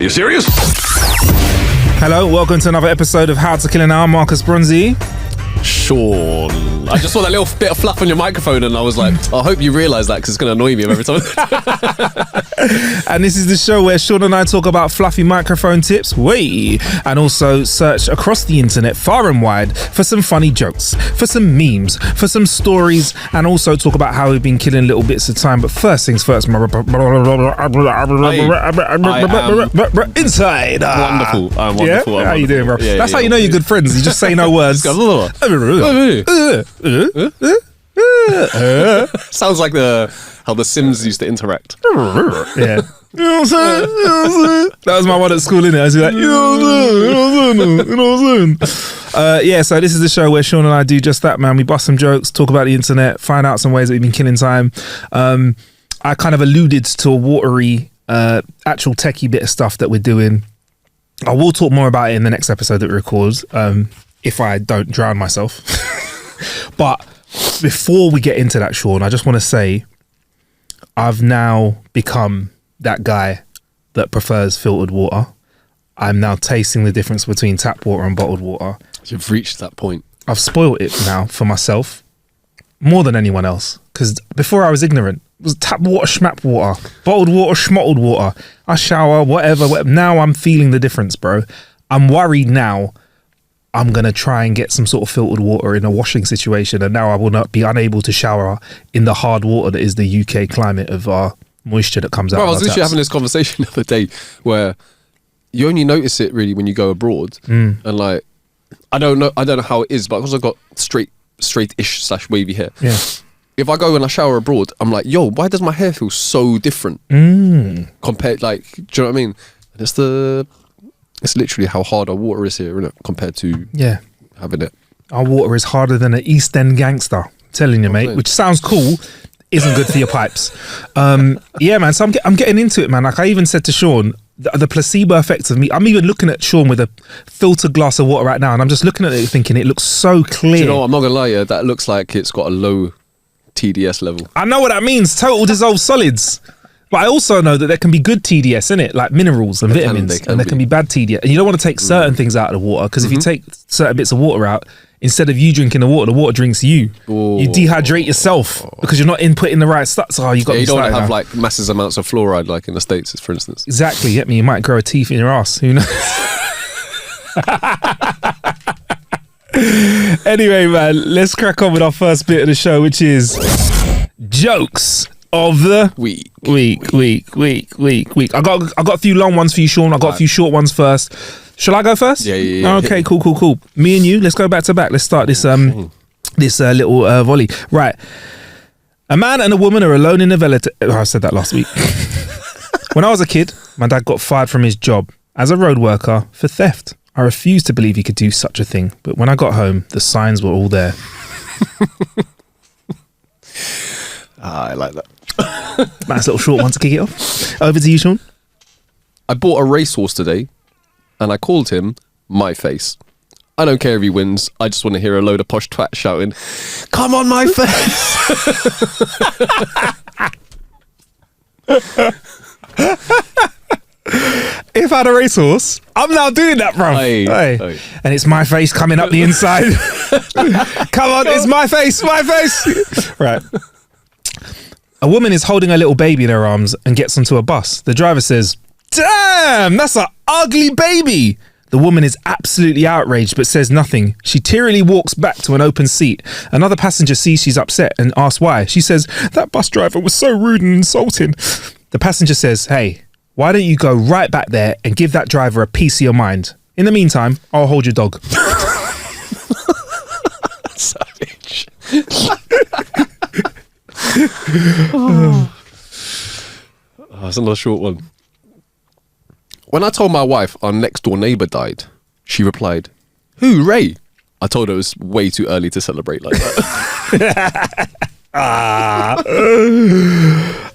you serious? Hello, welcome to another episode of How to Kill an Hour. Marcus Bronzy. Sean. I just saw that little bit of fluff on your microphone and I was like, I hope you realise that because it's going to annoy me every time. And this is the show where Sean and I talk about fluffy microphone tips, and also search across the internet far and wide for some funny jokes, for some memes, for some stories, and also talk about how we've been killing little bits of time. But first things first, inside. Wonderful. I'm wonderful. Yeah? How you doing, bro? Yeah, That's how you know you're good friends. You just say no words. Sounds like how the Sims used to interact. Yeah. You know what I'm saying? That was my one at school, innit? I was like, you know what I'm saying? Yeah, so this is the show where Sean and I do just that, man. We bust some jokes, talk about the internet, find out some ways that we've been killing time. I kind of alluded to a watery, actual techie bit of stuff that we're doing. I will talk more about it in the next episode that we record, if I don't drown myself. But before we get into that, Sean, I just want to say I've now become that guy that prefers filtered water. I'm now tasting the difference between tap water and bottled water. You've reached that point. I've spoiled it now for myself more than anyone else, because before I was ignorant. It was tap water, schmap water, bottled water, schmottled water. I shower, whatever. Now I'm feeling the difference, bro. I'm worried now. I'm going to try and get some sort of filtered water in a washing situation, and now I will not be unable to shower in the hard water that is the UK climate of our moisture that comes out. Bro, I of was our literally taps. having this conversation the other day where you only notice it really when you go abroad, and like I don't know how it is, but because I've got straight-ish / wavy hair. Yeah. If I go and I shower abroad, I'm like, yo, why does my hair feel so different compared? Like, do you know what I mean? And it's literally how hard our water is here, isn't it? Compared to having it. Our water is harder than an East End gangster. I'm telling you, mate. Which sounds cool, isn't good for your pipes. Yeah, man. So I'm getting into it, man. Like I even said to Sean, the placebo effects of me. I'm even looking at Sean with a filtered glass of water right now, and I'm just looking at it thinking it looks so clear. Do you know what? I'm not gonna lie, yeah, that looks like it's got a low TDS level. I know what that means. Total dissolved solids. But I also know that there can be good TDS in it, like minerals and vitamins, and there can be bad TDS. And you don't want to take certain things out of the water, because if you take certain bits of water out, instead of you drinking the water drinks you. Ooh. You dehydrate yourself because you're not inputting the right stuff. So you got. You don't want to have like massive amounts of fluoride, like in the States, for instance. Exactly. Get me? You might grow a teeth in your ass. Who knows? Anyway, man, let's crack on with our first bit of the show, which is jokes of the week. I got a few long ones for you, Sean. I got a few short ones first. Shall I go first? Yeah. Okay, cool. Me and you, let's go back to back. Let's start this little volley. Right. A man and a woman are alone in a villa. I said that last week. When I was a kid, my dad got fired from his job as a road worker for theft. I refused to believe he could do such a thing, but when I got home, the signs were all there. I like that. Nice little short one to kick it off. Over to you, Sean. I bought a racehorse today, and I called him My Face. I don't care if he wins. I just want to hear a load of posh twats shouting, "Come on, My Face!" If I had a racehorse, I'm now doing that, bro. Hey. And it's my face coming up the inside. Come on, it's my face. Right. A woman is holding a little baby in her arms and gets onto a bus. The driver says, "Damn, that's an ugly baby." The woman is absolutely outraged but says nothing. She tearily walks back to an open seat. Another passenger sees she's upset and asks why. She says, "That bus driver was so rude and insulting." The passenger says, "Hey, why don't you go right back there and give that driver a piece of your mind? In the meantime, I'll hold your dog." Savage. That's another short one. When I told my wife our next door neighbour died, she replied, "Who, Ray?" I told her it was way too early to celebrate like that.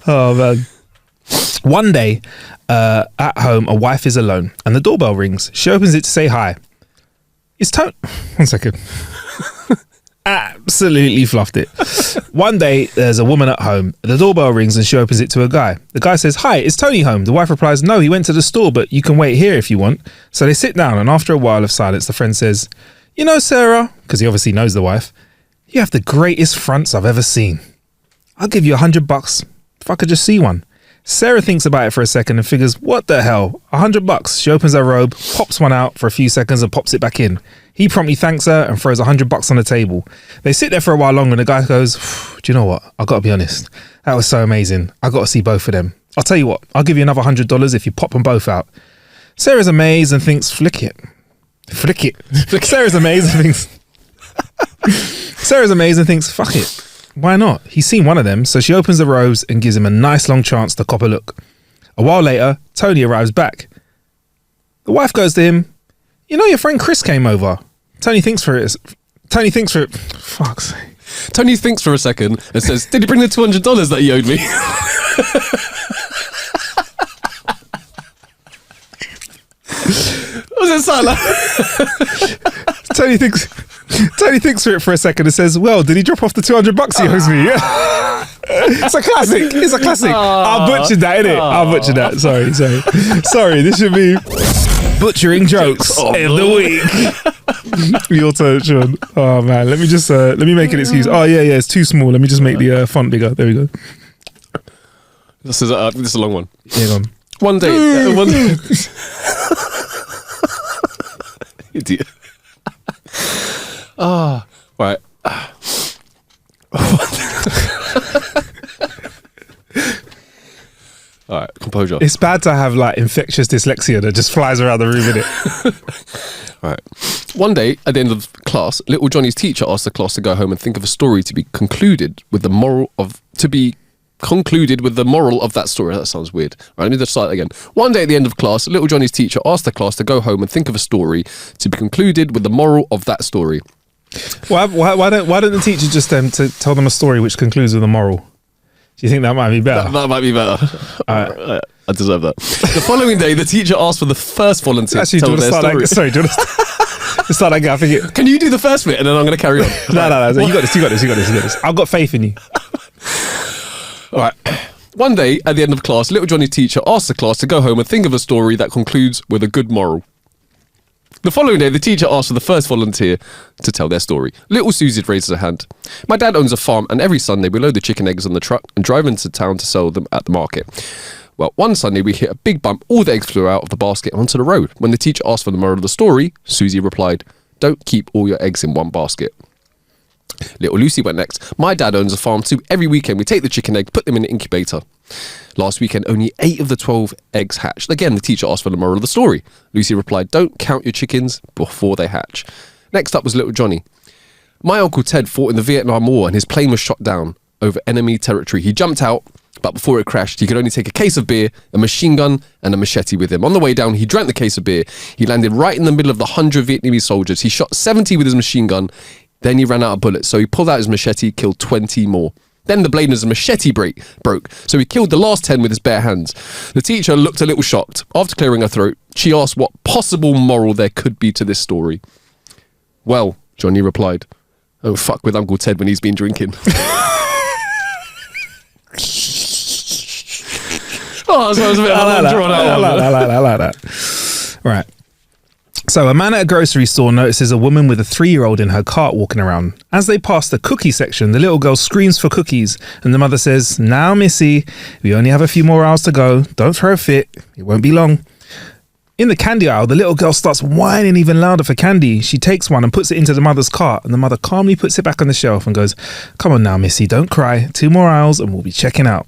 Oh, man. One day, at home, a wife is alone and the doorbell rings. She opens it to say hi. It's Tony. 1 second. Absolutely fluffed it. One day, there's a woman at home. The doorbell rings and she opens it to a guy. The guy says, "Hi, is Tony home?" The wife replies, "No, he went to the store, but you can wait here if you want." So they sit down, and after a while of silence, the friend says, "You know, Sarah," because he obviously knows the wife, "you have the greatest fronts I've ever seen. I'll give you $100 if I could just see one." Sarah thinks about it for a second and figures, what the hell, $100? She opens her robe, pops one out for a few seconds and pops it back in. He promptly thanks her and throws $100 on the table. They sit there for a while longer and the guy goes, "Do you know what? I've got to be honest. That was so amazing. I got to see both of them. I'll tell you what, I'll give you another $100 if you pop them both out." Sarah's amazed and thinks, flick it. Sarah's amazed and thinks, fuck it. Why not? He's seen one of them, so she opens the robes and gives him a nice long chance to cop a look. A while later, Tony arrives back. The wife goes to him, "You know your friend Chris came over." Tony thinks for it. Fuck's sake. Tony thinks for a second and says, "Did he bring the $200 that he owed me?" What does it sound like? Tony thinks for it for a second and says, "Well, did he drop off the $200 he owes me?" It's a classic. I butchered that, innit? I butchered that. Sorry. This should be butchering jokes of the week. Your turn, Sean. Oh man, let me make an excuse. Oh yeah, it's too small. Let me just make the font bigger. There we go. This is a long one. Yeah, go on. One day. Idiot. Right. All right, composure. It's bad to have like infectious dyslexia that just flies around the room, innit? All right. One day, at the end of class, little Johnny's teacher asked the class to go home and think of a story to be concluded with the moral of that story. That sounds weird. Right, let me just start again. One day at the end of class, little Johnny's teacher asked the class to go home and think of a story to be concluded with the moral of that story. Why don't the teacher just to tell them a story which concludes with a moral? Do you think that might be better? That might be better. I deserve that. The following day, the teacher asked for the first volunteer to tell their story. Sorry, do you want to start again? I think Can you do the first bit and then I'm going to carry on? No. You got this. I've got faith in you. All right. One day, at the end of class, little Johnny's teacher asked the class to go home and think of a story that concludes with a good moral. The following day, the teacher asked for the first volunteer to tell their story. Little Susie raises her hand. "My dad owns a farm, and every Sunday we load the chicken eggs on the truck and drive into town to sell them at the market. Well, one Sunday we hit a big bump. All the eggs flew out of the basket and onto the road. When the teacher asked for the moral of the story, Susie replied, 'Don't keep all your eggs in one basket.' Little Lucy went next. 'My dad owns a farm too. Every weekend we take the chicken eggs, put them in an incubator. Last weekend, only 8 of the 12 eggs hatched. Again, the teacher asked for the moral of the story. Lucy replied, 'Don't count your chickens before they hatch.' Next up was little Johnny. 'My Uncle Ted fought in the Vietnam War and his plane was shot down over enemy territory. He jumped out, but before it crashed, he could only take a case of beer, a machine gun, and a machete with him. On the way down, he drank the case of beer. He landed right in the middle of the 100 Vietnamese soldiers. He shot 70 with his machine gun. Then he ran out of bullets, so he pulled out his machete, killed 20 more. Then the blade of his machete broke, so he killed the last 10 with his bare hands. The teacher looked a little shocked. After clearing her throat, she asked what possible moral there could be to this story. 'Well,' Johnny replied, 'don't fuck with Uncle Ted when he's been drinking.'" Oh, so it was a bit drawn out. I like that. Right. So a man at a grocery store notices a woman with a 3-year-old in her cart walking around. As they pass the cookie section, the little girl screams for cookies and the mother says, "Now, missy, we only have a few more hours to go. Don't throw a fit. It won't be long." In the candy aisle, the little girl starts whining even louder for candy. She takes one and puts it into the mother's cart, and the mother calmly puts it back on the shelf and goes, "Come on now, missy, don't cry. 2 more aisles and we'll be checking out."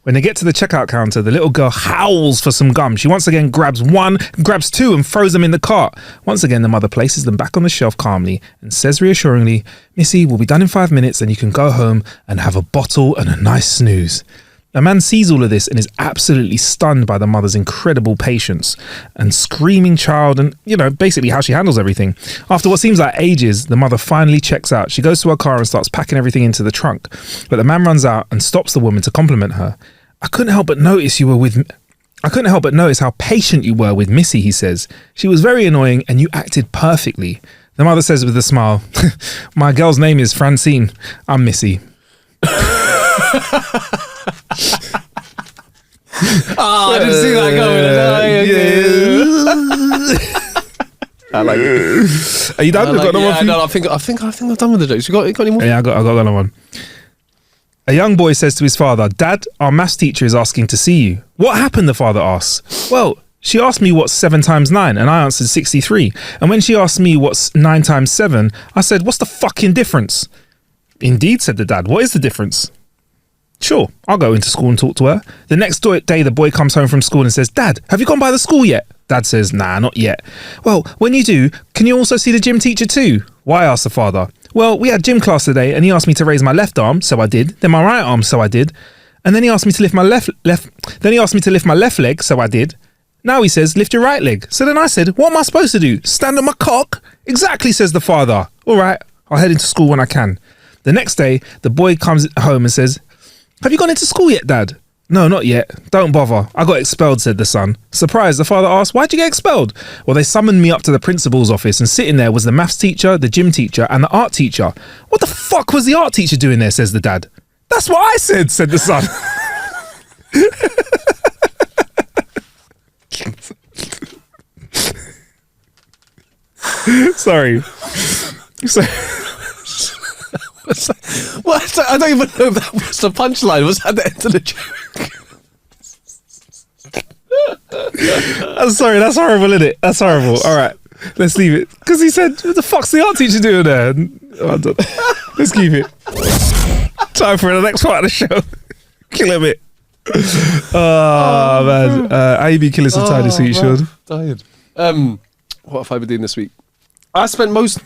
When they get to the checkout counter, the little girl howls for some gum. She once again grabs 1, grabs 2 and throws them in the cart. Once again, the mother places them back on the shelf calmly and says reassuringly, "Missy, we'll be done in 5 minutes and you can go home and have a bottle and a nice snooze." A man sees all of this and is absolutely stunned by the mother's incredible patience and screaming child and, basically how she handles everything. After what seems like ages, the mother finally checks out. She goes to her car and starts packing everything into the trunk. But the man runs out and stops the woman to compliment her. I couldn't help but notice how patient you were with Missy," he says. "She was very annoying and you acted perfectly. The mother says with a smile, "My girl's name is Francine. I'm Missy." I didn't see that coming. I like it. Are you done? I think I'm done with the jokes. You got any more? Yeah, I got another one. A young boy says to his father, "Dad, our maths teacher is asking to see you." "What happened?" the father asks. "Well, she asked me what's 7 times 9 and I answered 63. And when she asked me what's 9 times 7, I said, what's the fucking difference?" "Indeed," said the dad. "What is the difference?" "Sure, I'll go into school and talk to her." The next day, the boy comes home from school and says, "Dad, have you gone by the school yet?" Dad says, "Nah, not yet." "Well, when you do, can you also see the gym teacher too?" "Why?" asked the father. "Well, we had gym class today and he asked me to raise my left arm, so I did. Then my right arm, so I did. And then he asked me to lift my left leg, so I did. Now he says, lift your right leg." So then I said, "What am I supposed to do? Stand on my cock?" "Exactly," says the father. "All right, I'll head into school when I can." The next day, the boy comes home and says, "Have you gone into school yet, Dad?" "No, not yet. Don't bother. I got expelled," said the son. Surprised, the father asked, "Why'd you get expelled?" "Well, they summoned me up to the principal's office and sitting there was the maths teacher, the gym teacher and the art teacher." "What the fuck was the art teacher doing there?" says the dad. "That's what I said the son. Sorry. What? I don't even know if that was the punchline. Was that the end of the joke? I'm sorry, that's horrible, isn't it? That's horrible. All right, let's leave it. Because he said, "What the fuck's the art teacher doing there?" Let's keep it. Time for the next part of the show. Kill him it. Oh, man. How you been killing some time this week, Sean? Tired. What have I been doing this week? I spent most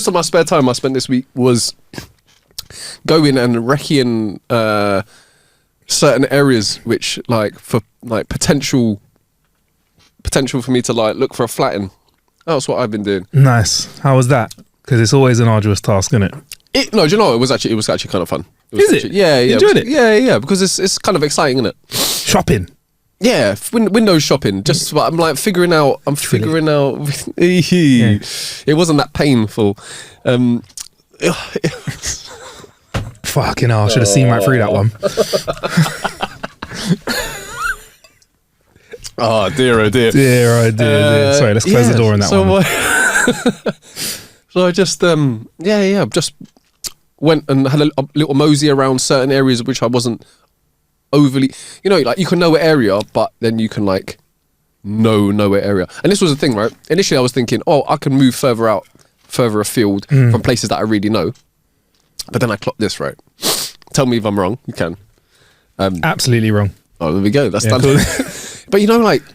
of my spare time I spent this week was going and recceing certain areas which for potential for me to look for a flat in. That's what I've been doing. Nice. How was that? Because it's always an arduous task, isn't it? No, do you know, it was actually kind of fun. Is it? Yeah. You enjoyed it? Yeah, because it's kind of exciting, isn't it? Shopping. Yeah, window shopping. Just I'm figuring out. It wasn't that painful. Fucking hell, I should have seen right through that one. Oh dear, oh dear. Dear. Sorry, let's close the door on that one. So I just just went and had a little mosey around certain areas which I wasn't overly, you can know an area, but then you can know an area. And this was the thing, right? Initially I was thinking, I can move further afield from places that I really know. But then I clocked this, right? Tell me if I'm wrong. You can. Absolutely wrong. Oh, there we go. That's done. Cool. But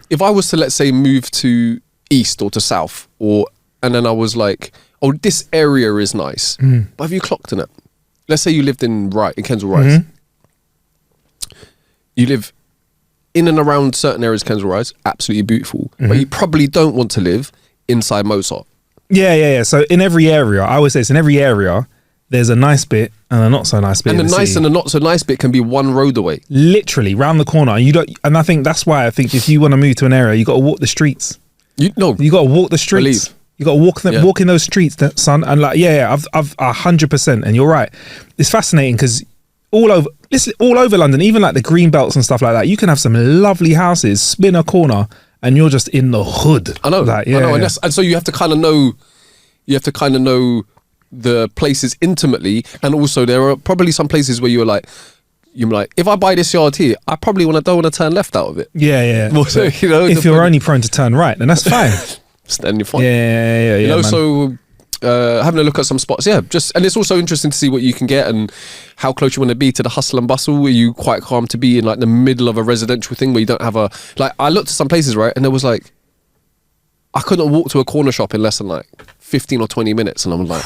if I was to, let's say, move to east or to south, and then I was like, this area is nice. But have you clocked in it? Let's say you lived in Kensal Rise. You live in and around certain areas of Kensal Rise, absolutely beautiful. But you probably don't want to live inside Mozart. Yeah. So in every area, I always say it's in every area, there's a nice bit and a not so nice bit. And the nice and the not so nice bit can be one road away. Literally, round the corner. And I think that's why if you want to move to an area, you got to walk the streets. You got to walk the streets. You got to walk in those streets, son. And I've 100%. And you're right. It's fascinating because all over London, even the green belts and stuff like that, you can have some lovely houses, spin a corner, and you're just in the hood. I know. I know. And so you have to kind of know. The places intimately, and also there are probably some places where you're like, if I buy this yard here, I probably don't want to turn left out of it. Yeah. So, if you're only prone to turn right, then that's fine. Then you're fine. Yeah. So having a look at some spots, and it's also interesting to see what you can get and how close you want to be to the hustle and bustle. Are you quite calm to be in the middle of a residential thing where you don't have I looked at some places, right, and there was I couldn't walk to a corner shop in less than 15 or 20 minutes, and I'm like,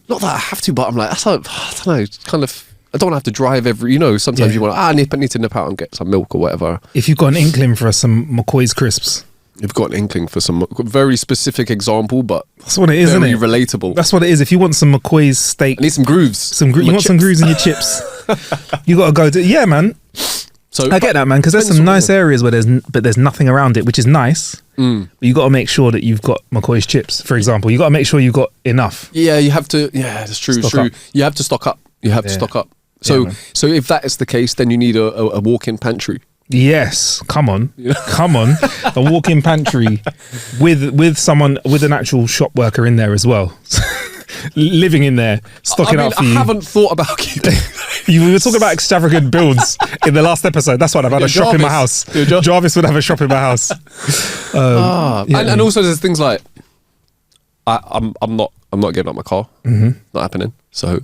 not that I have to, but I'm like, that's I don't know, it's kind of, I don't want to have to drive every, sometimes you want to, need to nip out and get some milk or whatever. If you've got an inkling for some McCoy's crisps. You've got an inkling for some very specific example, but that's what it is, very isn't it? Relatable. That's what it is. If you want some McCoy's steak. I need some grooves. You want some grooves in your chips. You got to go to, man. So I get that, man, because there's some nice areas where there's nothing around it, which is nice. But you got to make sure that you've got McCoy's chips, for example. You got to make sure you've got enough. Yeah, you have to. Yeah, that's true. It's true. You have to stock up. You have to stock up. So, so if that is the case, then you need a walk-in pantry. Yes, come on, come on, a walk-in pantry with someone, with an actual shop worker in there as well, living in there, stocking up for you. I haven't thought about keeping. We were talking about extravagant builds in the last episode. That's why I've had a shop in my house. Jarvis would have a shop in my house. And also there's things like I'm not giving up my car. Not happening. So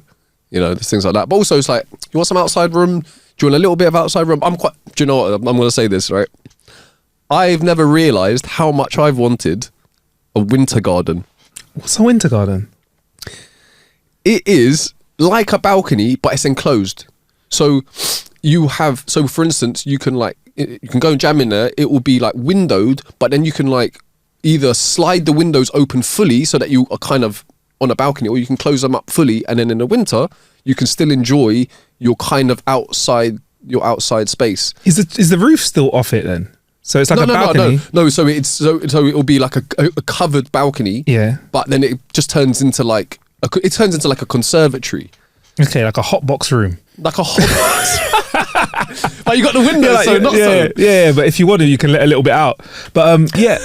there's things like that. But also it's like, you want some outside room? Do you want a little bit of outside room? Do you know what? I'm going to say this, right? I've never realised how much I've wanted a winter garden. What's a winter garden? It is like a balcony, but it's enclosed. So for instance, you can go and jam in there. It will be like windowed, but then you can like either slide the windows open fully so that you are kind of on a balcony, or you can close them up fully, and then in the winter you can still enjoy your kind of outside space. Is the roof still off it then? So it's like a balcony. No. So it will be like a covered balcony. Yeah. But then it just turns into like a conservatory. Okay, like a hot box room. Like a hot box. But you got the window, Yeah, but if you wanted, you can let a little bit out. But yeah.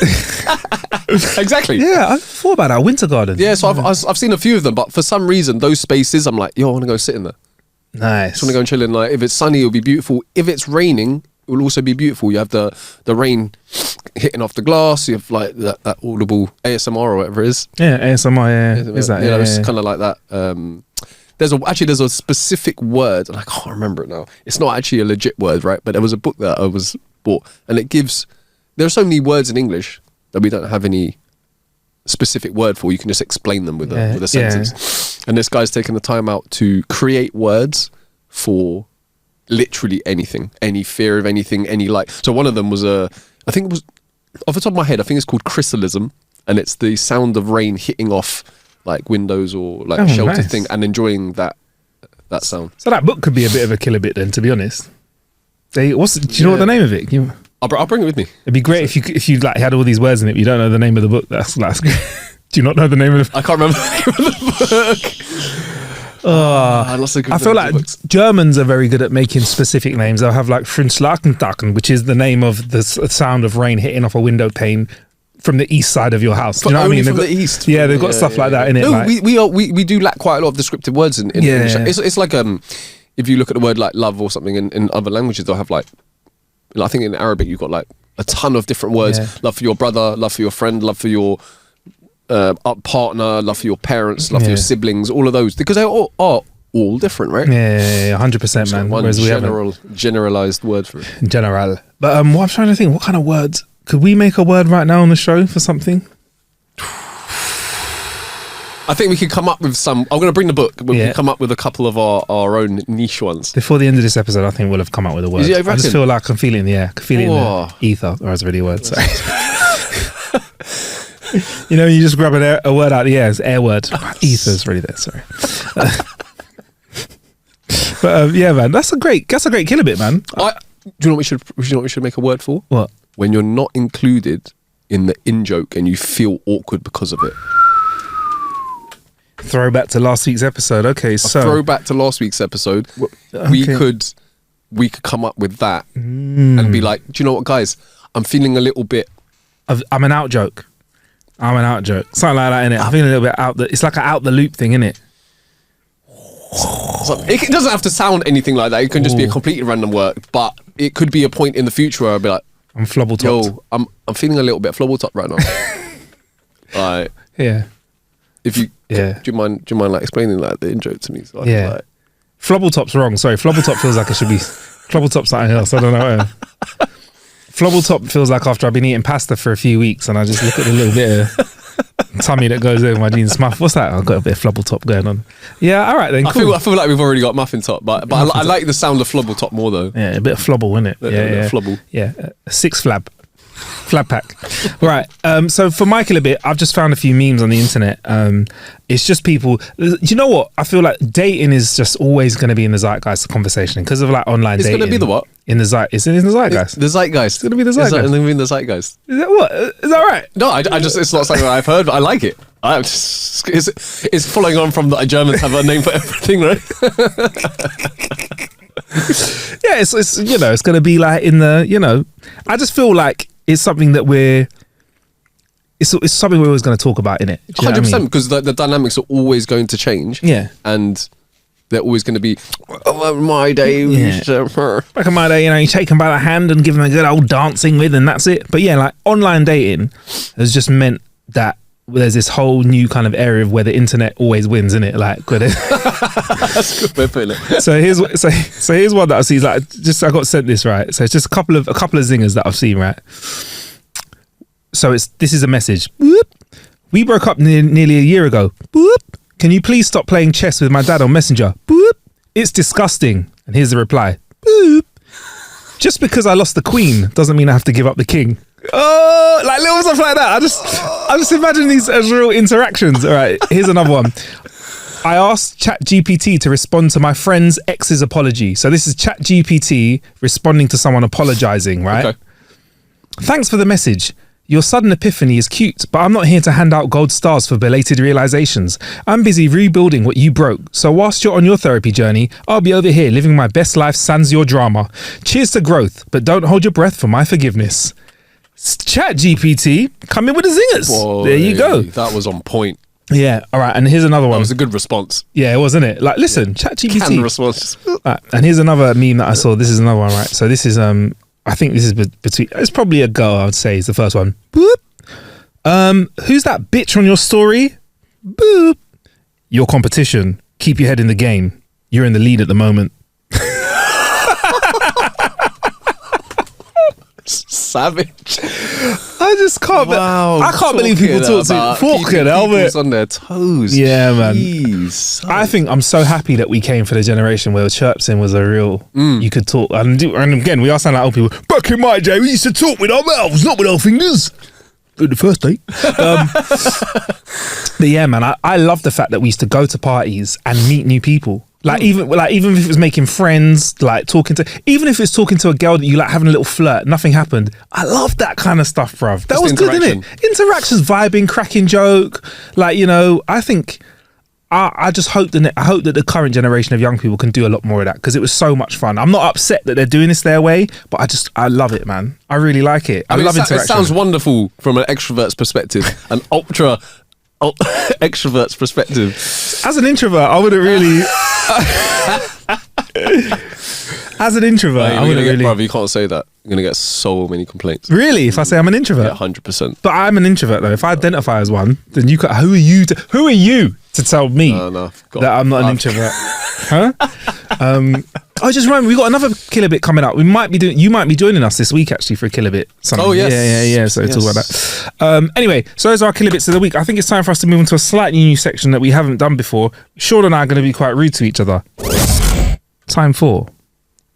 Exactly. Yeah, I thought about that winter garden. Yeah, so I've seen a few of them, but for some reason those spaces, I'm like, I want to go sit in there. Nice. I just want to go and chill in. Like, if it's sunny, it'll be beautiful. If it's raining, it will also be beautiful. You have the rain hitting off the glass. You have like that audible ASMR or whatever it is. Yeah, ASMR. Yeah, is that? Yeah, it's kind of like that. There's a specific word, and I can't remember it now. It's not actually a legit word, right? But there was a book that I was bought, and it gives. There are so many words in English that we don't have any specific word for. You can just explain them with a sentence. Yeah. And this guy's taken the time out to create words for literally anything, any fear of anything, any like. So one of them was I think it was off the top of my head, I think it's called chrysalism, and it's the sound of rain hitting off like windows or like a shelter thing, and enjoying that sound. So that book could be a bit of a killer bit then, to be honest. Do you know what the name of it? I'll bring it with me. It'd be great if you like had all these words in it, but you don't know the name of the book. That's great. Do you not know the name of the book? I can't remember the name of the book. I feel like Germans are very good at making specific names. They'll have like Frünslakentaken, which is the name of the sound of rain hitting off a window pane from the east side of your house. Do you know what I mean? From the east. Yeah, they've got stuff like that in it. No, like. we do lack quite a lot of descriptive words in English. It's like if you look at the word like love or something in other languages, they'll have like I think in Arabic you've got like a ton of different words. Yeah. Love for your brother, love for your friend, love for your partner, love for your parents, love for your siblings, all of those, because they are all different, right? Yeah, 100%, man. One generalized word for it. General. But what I'm trying to think, what kind of words could we make a word right now on the show for something? I think we can come up with some. I'm going to bring the book. We can come up with a couple of our own niche ones. Before the end of this episode, I think we'll have come up with a word. I just feel like I can feel it in the air. I can feel it in the ether, or it's really a word. Sorry. You just grab a word out of the air. It's air word. Ether's really there. Sorry. But yeah, man, that's a great killer bit, man. Do you know what we should make a word for? What? When you're not included in the in-joke and you feel awkward because of it. Throwback to last week's episode. Okay, so throwback to last week's episode. Okay. We could come up with that and be like, do you know what, guys? I'm feeling a little bit. I'm an out joke. Something like that, innit? I'm feeling a little bit out. It's like an out the loop thing, innit? It doesn't have to sound anything like that. It can just be a completely random word, but it could be a point in the future where I'll be like, I'm flobble topped. Yo, I'm feeling a little bit flobble top right now. Like, yeah. If you, do you mind like explaining like the intro to me? So flobble top's wrong. Sorry, flobble top feels like it should be flobble top something else. I don't know. Flobble top feels like after I've been eating pasta for a few weeks and I just look at the little bit of tummy that goes over my jeans. What's that? I've got a bit of flobble top going on. Yeah, all right then. Cool. I feel like we've already got muffin top, but I like the sound of flobble top more though. Yeah, a bit of flobble, isn't it? Yeah, flobble. Yeah, a 6 flab pack. Right. So for Michael a bit, I've just found a few memes on the internet. It's just people. Do you know what? I feel like dating is just always going to be in the zeitgeist of conversation because of like online dating. It's going to be the what? In the It's in the zeitgeist. The zeitgeist. It's going to be the zeitgeist. It's going to be the zeitgeist. Is that what? Is that right? No, I just, it's not something I've heard, but I like it. It's following on from that Germans have a name for everything, right? Yeah, it's it's going to be like in the, I just feel like it's something that it's something we're always going to talk about, innit? 100%, because the dynamics are always going to change. Yeah. And they're always going to be, my day. Yeah. Back in my day, you take them by the hand and give them a good old dancing with, and that's it. But yeah, like online dating has just meant that there's this whole new kind of area of where the internet always wins, isn't it? Like, that's good way of putting it. So here's one that I see. Like, I got sent this, right. So it's just a couple of zingers that I've seen, right. So this is a message. Boop. We broke up nearly a year ago. Boop. Can you please stop playing chess with my dad on Messenger? Boop. It's disgusting. And here's the reply. Boop. Just because I lost the queen doesn't mean I have to give up the king. Oh, like little stuff like that. I just imagine these as real interactions. All right, here's another one. I asked ChatGPT to respond to my friend's ex's apology. So this is ChatGPT responding to someone apologizing, right? Okay. Thanks for the message. Your sudden epiphany is cute, but I'm not here to hand out gold stars for belated realizations. I'm busy rebuilding what you broke. So whilst you're on your therapy journey, I'll be over here living my best life sans your drama. Cheers to growth, but don't hold your breath for my forgiveness. ChatGPT, come in with the zingers. Boy, there you go. That was on point. Yeah, all right, and here's another one. That was a good response. Yeah, it was, isn't it? Like, listen, ChatGPT. Canned response. Right, and here's another meme that I saw. This is another one, right? So this is I think this is between. It's probably a girl. I would say is the first one. Boop. Who's that bitch on your story? Boop. Your competition. Keep your head in the game. You're in the lead at the moment. Savage. I just can't. Wow, I can't believe people talk to fucking Albert on their toes. Yeah, man. Jeez. I think I'm so happy that we came for the generation where chirpsing was a real. You could talk, and again, we are sound like old people. Back in my day, we used to talk with our mouths, not with our fingers. The first date. But yeah, man, I love the fact that we used to go to parties and meet new people. Even if it was making friends, even if it's talking to a girl that you like having a little flirt, nothing happened. I love that kind of stuff, bruv. That was good, innit? Interactions, vibing, cracking joke. I think I just hope that the current generation of young people can do a lot more of that, because it was so much fun. I'm not upset that they're doing this their way, but I love it, man. I really like it. I love interaction. It sounds wonderful from an extrovert's perspective, an ultra extrovert's perspective. As an introvert, I wouldn't really. As an introvert, I wouldn't really. Brother, you can't say that. You're gonna get so many complaints. Really, if I say I'm an introvert? Yeah, 100%. But I'm an introvert though. If I identify as one, then you. Who are you to tell me that I'm not an introvert? Huh? I just remember we got another killer bit coming up. You might be joining us this week actually for a killer bit. Something. Oh yes, yeah. So talk about that. Anyway, so those are our killer bits of the week. I think it's time for us to move into a slightly new section that we haven't done before. Sean and I are going to be quite rude to each other. Time for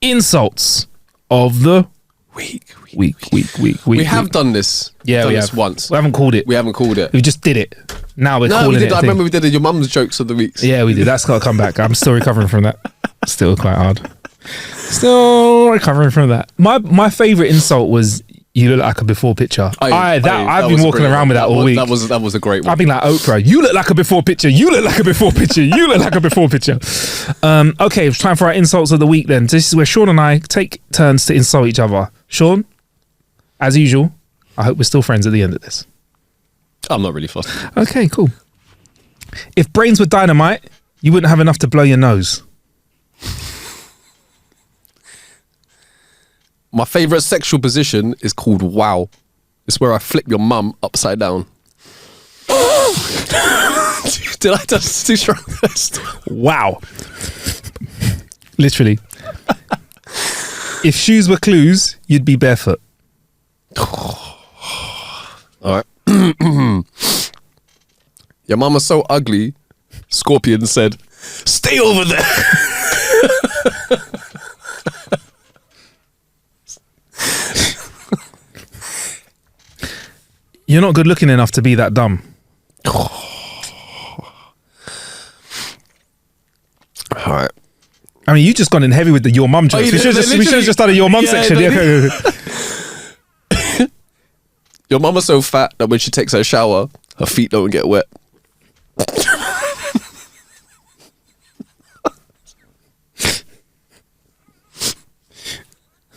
insults of the week. We have done this. Yeah, we have this once. We haven't called it. We just did it. Now we're calling it. I remember we did your mum's jokes of the weeks. Yeah, we did. That's got to come back. I'm still recovering from that. Still quite hard. Still recovering from that. My favourite insult was, "You look like a before picture." I've been walking around with that all week. That was a great one. I've been like Oprah. You look like a before picture. You look like a before picture. You look like a before picture. Okay, it's time for our insults of the week then. This is where Sean and I take turns to insult each other. Sean, as usual, I hope we're still friends at the end of this. I'm not really fussed. Okay, cool. If brains were dynamite, you wouldn't have enough to blow your nose. My favourite sexual position is called wow. It's where I flip your mum upside down. Did I just too strong? Wow. Literally. If shoes were clues, you'd be barefoot. All right. Your mama's so ugly, Scorpion said, "Stay over there." You're not good looking enough to be that dumb. All right. I mean, you just gone in heavy with the your mum jokes. you We should have just done a your mum Yeah, section. no, Yeah. Your mum is so fat that when she takes her shower, her feet don't get wet.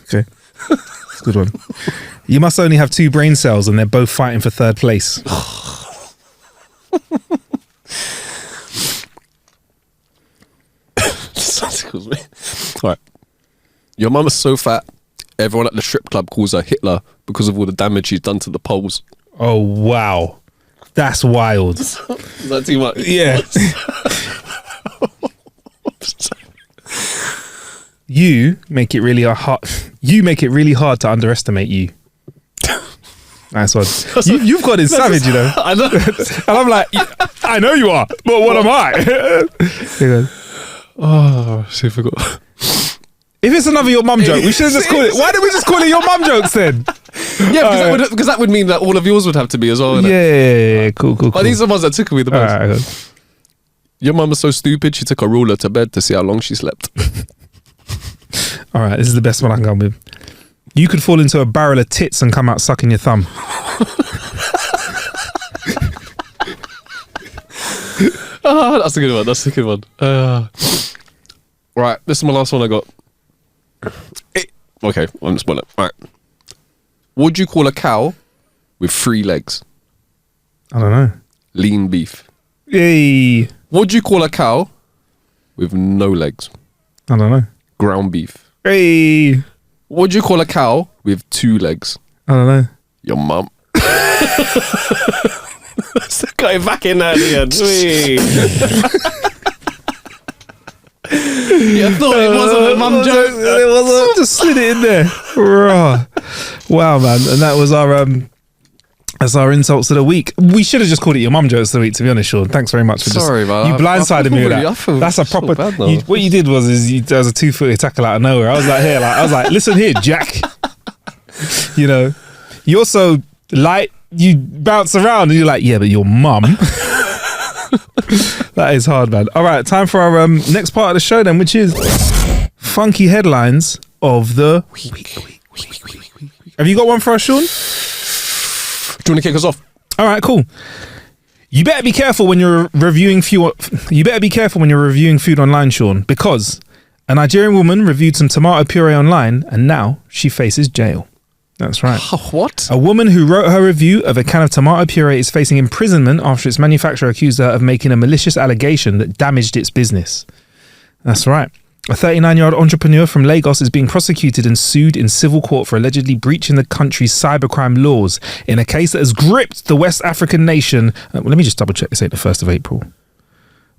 Okay. That's a good one. You must only have 2 brain cells and they're both fighting for 3rd place. All right. Your mum is so fat, everyone at the strip club calls her Hitler because of all the damage she's done to the poles. Oh, wow. That's wild. Is that too much? Yeah. You make it really hard. You make it really hard to underestimate you. Nice one. You've got it savage, you know. I know. And I'm like, I know you are, but what am I? He goes, Oh, see, I forgot. if it's another your mum joke, we should have just called it. Why did we just call it your mum jokes then? Yeah, because that would mean that all of yours would have to be as well. Yeah, cool. But these are the ones that took me the most. All right, Your mum was so stupid, she took a ruler to bed to see how long she slept. all right, this is the best one I can come with. You could fall into a barrel of tits and come out sucking your thumb. That's a good one. That's a good one. Right, this is my last one I got. Okay, I'm just spoil it. All right. What would you call a cow with 3 legs? I don't know. Lean beef. Hey, What would you call a cow with no legs? I don't know. Ground beef. Hey, What would you call a cow with 2 legs? I don't know. Your mum. Got it back in there at the end. You thought it wasn't a mum joke. It wasn't. Just slid it in there. Rah. Wow, man. And that was our that's our insults of the week. We should have just called it your mum jokes of the week, to be honest, Sean. Thanks very much for Sorry, man. You blindsided me with that. That's a proper. What you did was there was a 2-footed tackle out of nowhere. I was like, listen here, Jack. You know, you're so light. You bounce around and you're like, yeah, but your mum. That is hard, man. All right, time for our next part of the show then, which is funky headlines of the week. Have you got one for us, Sean? Do you want to kick us off? All right, cool. You better be careful when you're reviewing food. You better be careful when you're reviewing food online, Sean, because a Nigerian woman reviewed some tomato puree online and now she faces jail. That's right. What? A woman who wrote her review of a can of tomato puree is facing imprisonment after its manufacturer accused her of making a malicious allegation that damaged its business. That's right. A 39-year-old entrepreneur from Lagos is being prosecuted and sued in civil court for allegedly breaching the country's cybercrime laws in a case that has gripped the West African nation. Let me just double check this ain't the 1st of April.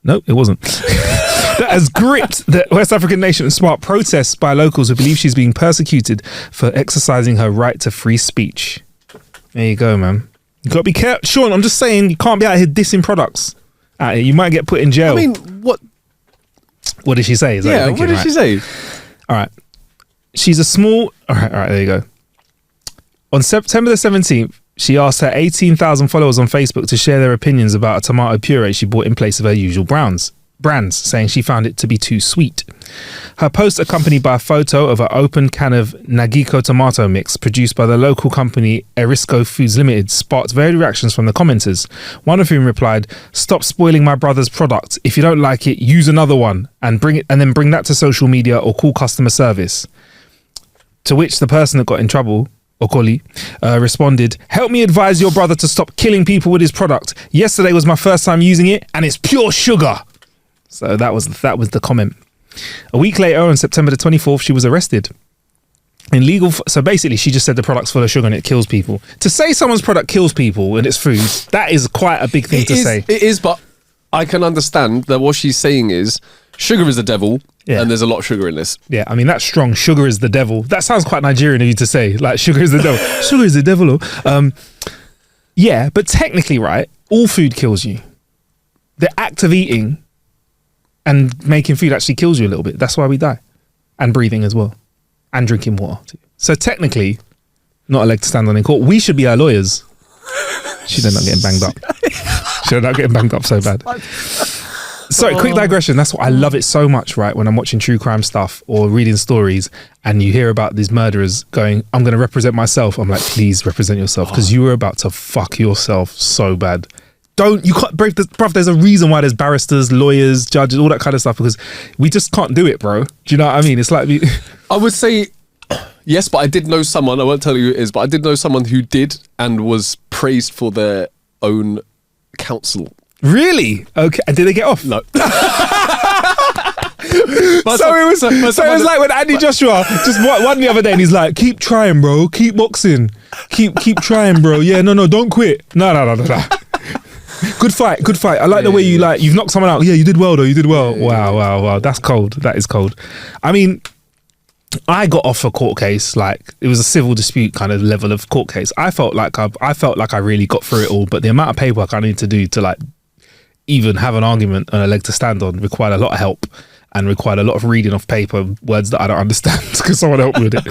No, it wasn't. That has gripped the West African nation and sparked protests by locals who believe she's being persecuted for exercising her right to free speech. There you go, man. You got to be careful. Sean, I'm just saying, you can't be out here dissing products. Out here. You might get put in jail. I mean, what? What did she say? Is that What did she say? All right. She's a small... All right, there you go. On September the 17th, she asked her 18,000 followers on Facebook to share their opinions about a tomato puree she bought in place of her usual brands, saying she found it to be too sweet. Her post, accompanied by a photo of an open can of Nagiko tomato mix produced by the local company Erisco Foods Limited, sparked varied reactions from the commenters, one of whom replied, "Stop spoiling my brother's product. If you don't like it, use another one and then bring that to social media or call customer service." To which the person that got in trouble, Okoli, responded, "Help me advise your brother to stop killing people with his product. Yesterday was my first time using it and it's pure sugar." So that was the comment. A week later, on September the 24th, she was arrested. So basically, she just said the product's full of sugar and it kills people. To say someone's product kills people and it's food, that is quite a big thing to say. It is, but I can understand that what she's saying is sugar is the devil, and there's a lot of sugar in this. Yeah, I mean, that's strong. Sugar is the devil. That sounds quite Nigerian of you to say. Like, sugar is the devil. Sugar is the devil. Yeah, but technically, right, all food kills you. The act of eating and making food actually kills you a little bit. That's why we die. And breathing as well. And drinking water too. So technically, not a leg to stand on in court. We should be our lawyers. She'd end up getting banged up. She'd end up getting banged up so bad. sorry, quick digression. That's what I love it so much, right? When I'm watching true crime stuff or reading stories and you hear about these murderers going, I'm going to represent myself. I'm like, please represent yourself, because you were about to fuck yourself so bad. You can't, bruv, there's a reason why there's barristers, lawyers, judges, all that kind of stuff, because we just can't do it, bro. Do you know what I mean? It's like, I would say yes, but I did know someone, I won't tell you who it is, but I did know someone who did and was praised for their own counsel. Really? Okay. And did they get off? No. So it was like when Andy Joshua just won the other day, and he's like, keep trying, bro. Keep boxing. Keep trying, bro. Yeah, no, don't quit. No. Good fight. I like the way you've knocked someone out. Yeah, you did well though. You did well. Wow. That's cold. That is cold. I mean, I got off a court case, like it was a civil dispute kind of level of court case. I felt like I really got through it all, but the amount of paperwork I need to do to like even have an argument and a leg to stand on required a lot of help and required a lot of reading off paper, words that I don't understand, because someone helped me with it.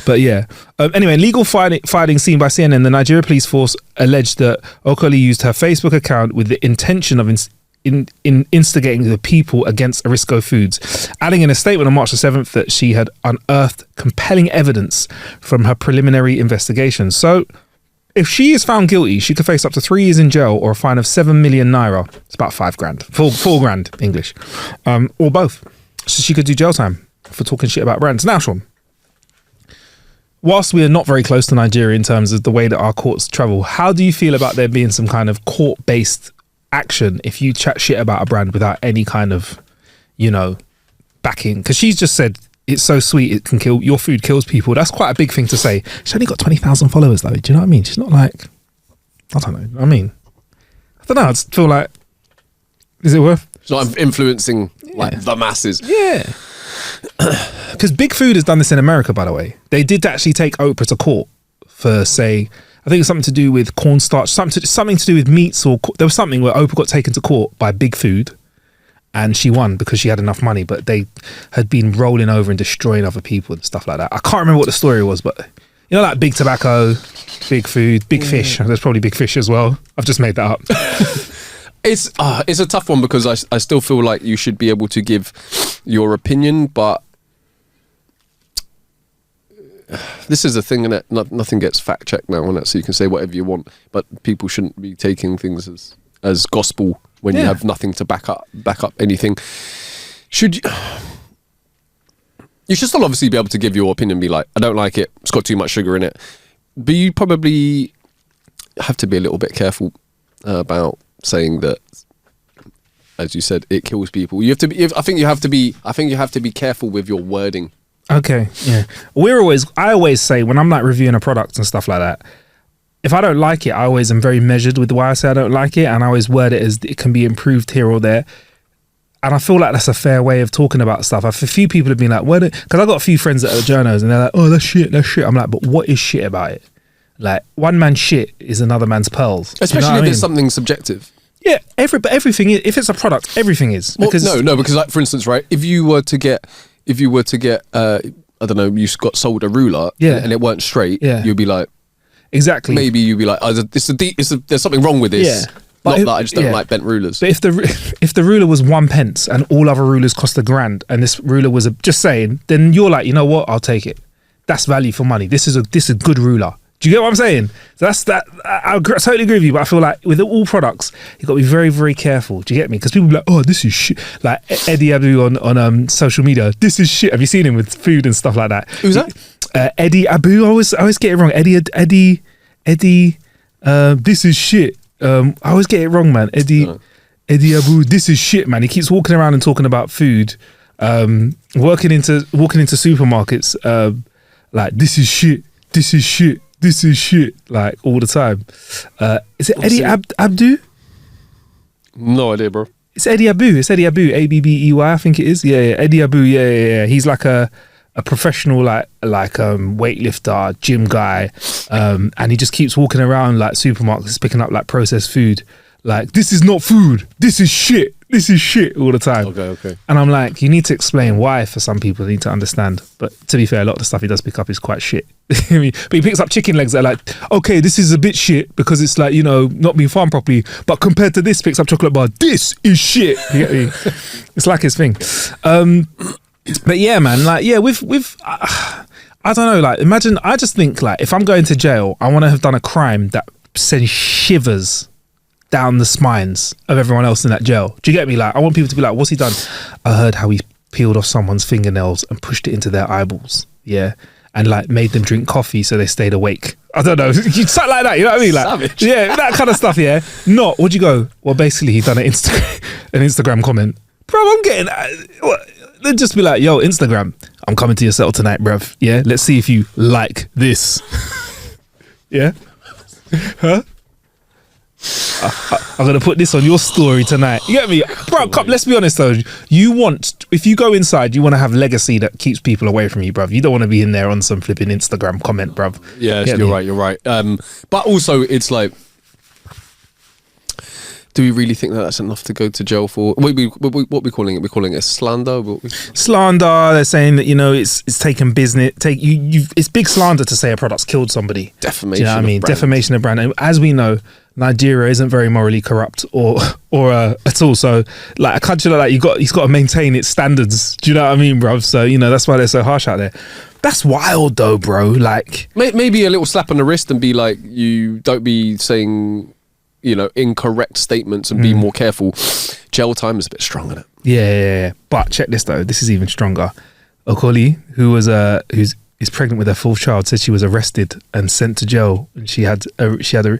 But yeah. Anyway, legal fighting seen by CNN, the Nigeria police force alleged that Okoli used her Facebook account with the intention of instigating the people against Arisco Foods, adding in a statement on March the 7th that she had unearthed compelling evidence from her preliminary investigation. So if she is found guilty, she could face up to 3 years in jail or a fine of 7 million naira. It's about 5 grand, 4 grand English, or both. So she could do jail time for talking shit about brands. Now, Sean, whilst we are not very close to Nigeria in terms of the way that our courts travel, how do you feel about there being some kind of court-based action if you chat shit about a brand without any kind of, backing? Because she's just said, it's so sweet, it can kill, your food kills people. That's quite a big thing to say. She's only got 20,000 followers though. Do you know what I mean? She's not like, I don't know. I don't know. I just feel like, is it worth? It's not influencing the masses. Yeah. Because Big Food has done this in America, by the way. They did actually take Oprah to court for, say, I think it's something to do with cornstarch, something to do with meats, or there was something where Oprah got taken to court by Big Food. And she won because she had enough money, but they had been rolling over and destroying other people and stuff like that. I can't remember what the story was, but like Big Tobacco, Big Food, Big Fish. There's probably Big Fish as well. I've just made that up. It's a tough one, because I still feel like you should be able to give your opinion, but this is the thing, innit? Nothing gets fact checked now, innit? So you can say whatever you want, but people shouldn't be taking things as gospel when you have nothing to back up anything. You should still obviously be able to give your opinion, be like, I don't like it, it's got too much sugar in it. But you probably have to be a little bit careful about saying that, as you said, it kills people. I think you have to be careful with your wording. Okay, yeah. I always say, when I'm like reviewing a product and stuff like that, if I don't like it, I always am very measured with why I say I don't like it, and I always word it as it can be improved here or there. And I feel like that's a fair way of talking about stuff. A few people have been like, because I've got a few friends that are journos, and they're like, oh, that's shit. I'm like, but what is shit about it? Like, one man's shit is another man's pearls. Especially if it's something subjective. Yeah, but everything is, if it's a product, everything is. Because like, for instance, right, if you were to get, I don't know, you got sold a ruler and it weren't straight, you'd be like, exactly. Maybe you'd be like, there's something wrong with this. Yeah. Not that I just don't like bent rulers. But if the ruler was 1 pence and all other rulers cost $1 grand, and this ruler was just saying, then you're like, you know what? I'll take it. That's value for money. This is a good ruler. Do you get what I'm saying? So that's that. I totally agree with you, but I feel like with all products, you've got to be very, very careful. Do you get me? Because people be like, oh, this is shit. Like Eddie Abu on social media, this is shit. Have you seen him with food and stuff like that? Who's that? Eddie Abu. I always get it wrong. Eddie. This is shit. I always get it wrong, man. Eddie Abu. This is shit, man. He keeps walking around and talking about food. Walking into supermarkets. Like, this is shit. This is shit. This is shit, like all the time. Is it Eddie Abdu? No idea, bro. It's Eddie Abu. Abbey, I think it is. Yeah, Eddie Abu. Yeah. He's like a professional, like weightlifter, gym guy, and he just keeps walking around like supermarkets, picking up like processed food. Like, this is not food. This is shit. this is shit all the time. Okay. And I'm like, you need to explain why for some people. They need to understand. But to be fair, a lot of the stuff he does pick up is quite shit. But he picks up chicken legs that are like, okay, this is a bit shit because it's like, you know, not being farmed properly. But compared to this, picks up chocolate bar, this is shit. You get me? It's like his thing. But yeah, man, like, yeah, with I don't know, like, imagine, I just think, like, if I'm going to jail, I want to have done a crime that sends shivers down the spines of everyone else in that jail. Do you get me? Like, I want people to be like, what's he done? I heard how he peeled off someone's fingernails and pushed it into their eyeballs. Yeah. And like made them drink coffee so they stayed awake. I don't know. Something like that, you know what I mean? Like, savage. Yeah, that kind of stuff, yeah. Not, would you go? Well, basically, he done an Instagram comment. Bro, I'm getting... They'd just be like, yo, Instagram, I'm coming to your cell tonight, bruv. Yeah, let's see if you like this. Yeah? Huh? I'm going to put this on your story tonight. You get me? Bro, let's be honest though. If you go inside, you want to have legacy that keeps people away from you, bruv. You don't want to be in there on some flipping Instagram comment, bruv. Yeah, you're right. But also, it's like, do we really think that that's enough to go to jail for? What we calling it? We're calling it slander. Slander. They're saying that, you know, it's taken business. It's big slander to say a product's killed somebody. Defamation. Do you know what I mean? Defamation of brand. And as we know, Nigeria isn't very morally corrupt or at all. So like a country like that, he's got to maintain its standards. Do you know what I mean, bro? So, you know, that's why they're so harsh out there. That's wild though, bro. Like maybe a little slap on the wrist and be like, you don't be saying, you know, incorrect statements and be more careful. Jail time is a bit strong, isn't it? Yeah. But check this though. This is even stronger. Okoli, who's pregnant with her fourth child, said she was arrested and sent to jail, and she had to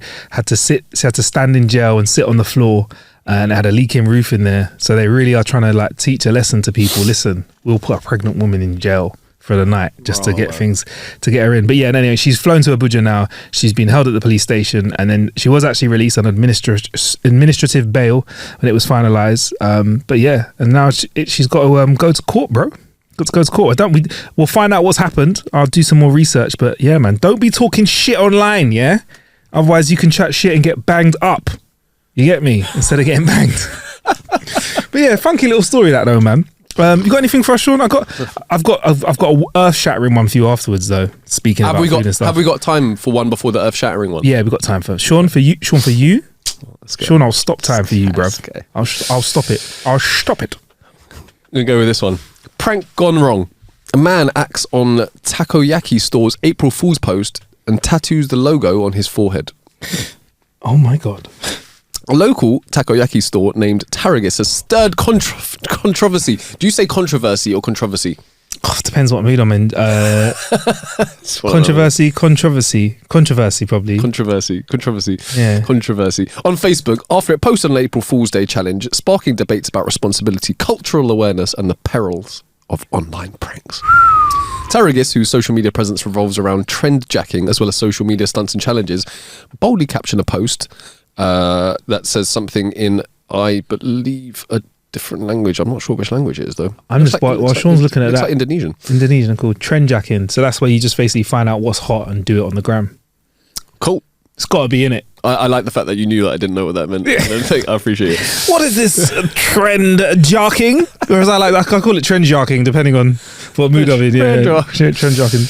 stand in jail and sit on the floor, and it had a leaking roof in there. So they really are trying to like teach a lesson to people. Listen, we'll put a pregnant woman in jail for the night just to get things to get her in. But yeah, and anyway, she's flown to Abuja now. She's been held at the police station, and then she was actually released on administrative bail when it was finalised. But yeah, and now she's got to go to court, bro. Got to go to court. We'll find out what's happened. I'll do some more research. But yeah, man, don't be talking shit online, yeah? Otherwise you can chat shit and get banged up. You get me? Instead of getting banged. But yeah, funky little story that though, man. You got anything for us, Sean? I've got a earth shattering one for you afterwards, though. Speaking about food and stuff. Have we got time for one before the earth shattering one? Yeah, we got time for Sean. For you. Sean, I'll stop time for you, bruv. Okay. I'll stop it. I'll stop it. I'm gonna go with this one. Prank gone wrong. A man acts on takoyaki store's April Fool's post and tattoos the logo on his forehead. Oh my god. A local takoyaki store named Taragis has stirred controversy. Do you say controversy or controversy? Oh, depends what mood I'm in. Controversy probably. Controversy. Yeah. Controversy. On Facebook, after it posted an April Fool's Day challenge, sparking debates about responsibility, cultural awareness, and the perils of online pranks. Taragis, whose social media presence revolves around trend jacking as well as social media stunts and challenges, boldly captioned a post that says something in, I believe, a different language. I'm not sure which language it is though. While Sean's looking at that, like Indonesian called trend jacking. So that's where you just basically find out what's hot and do it on the gram. Cool. It's got to be in it. I like the fact that you knew that. I didn't know what that meant. I appreciate it. What is this trend jacking? Or as I call it trend jacking, depending on what mood I'm in. Yeah, trend jacking.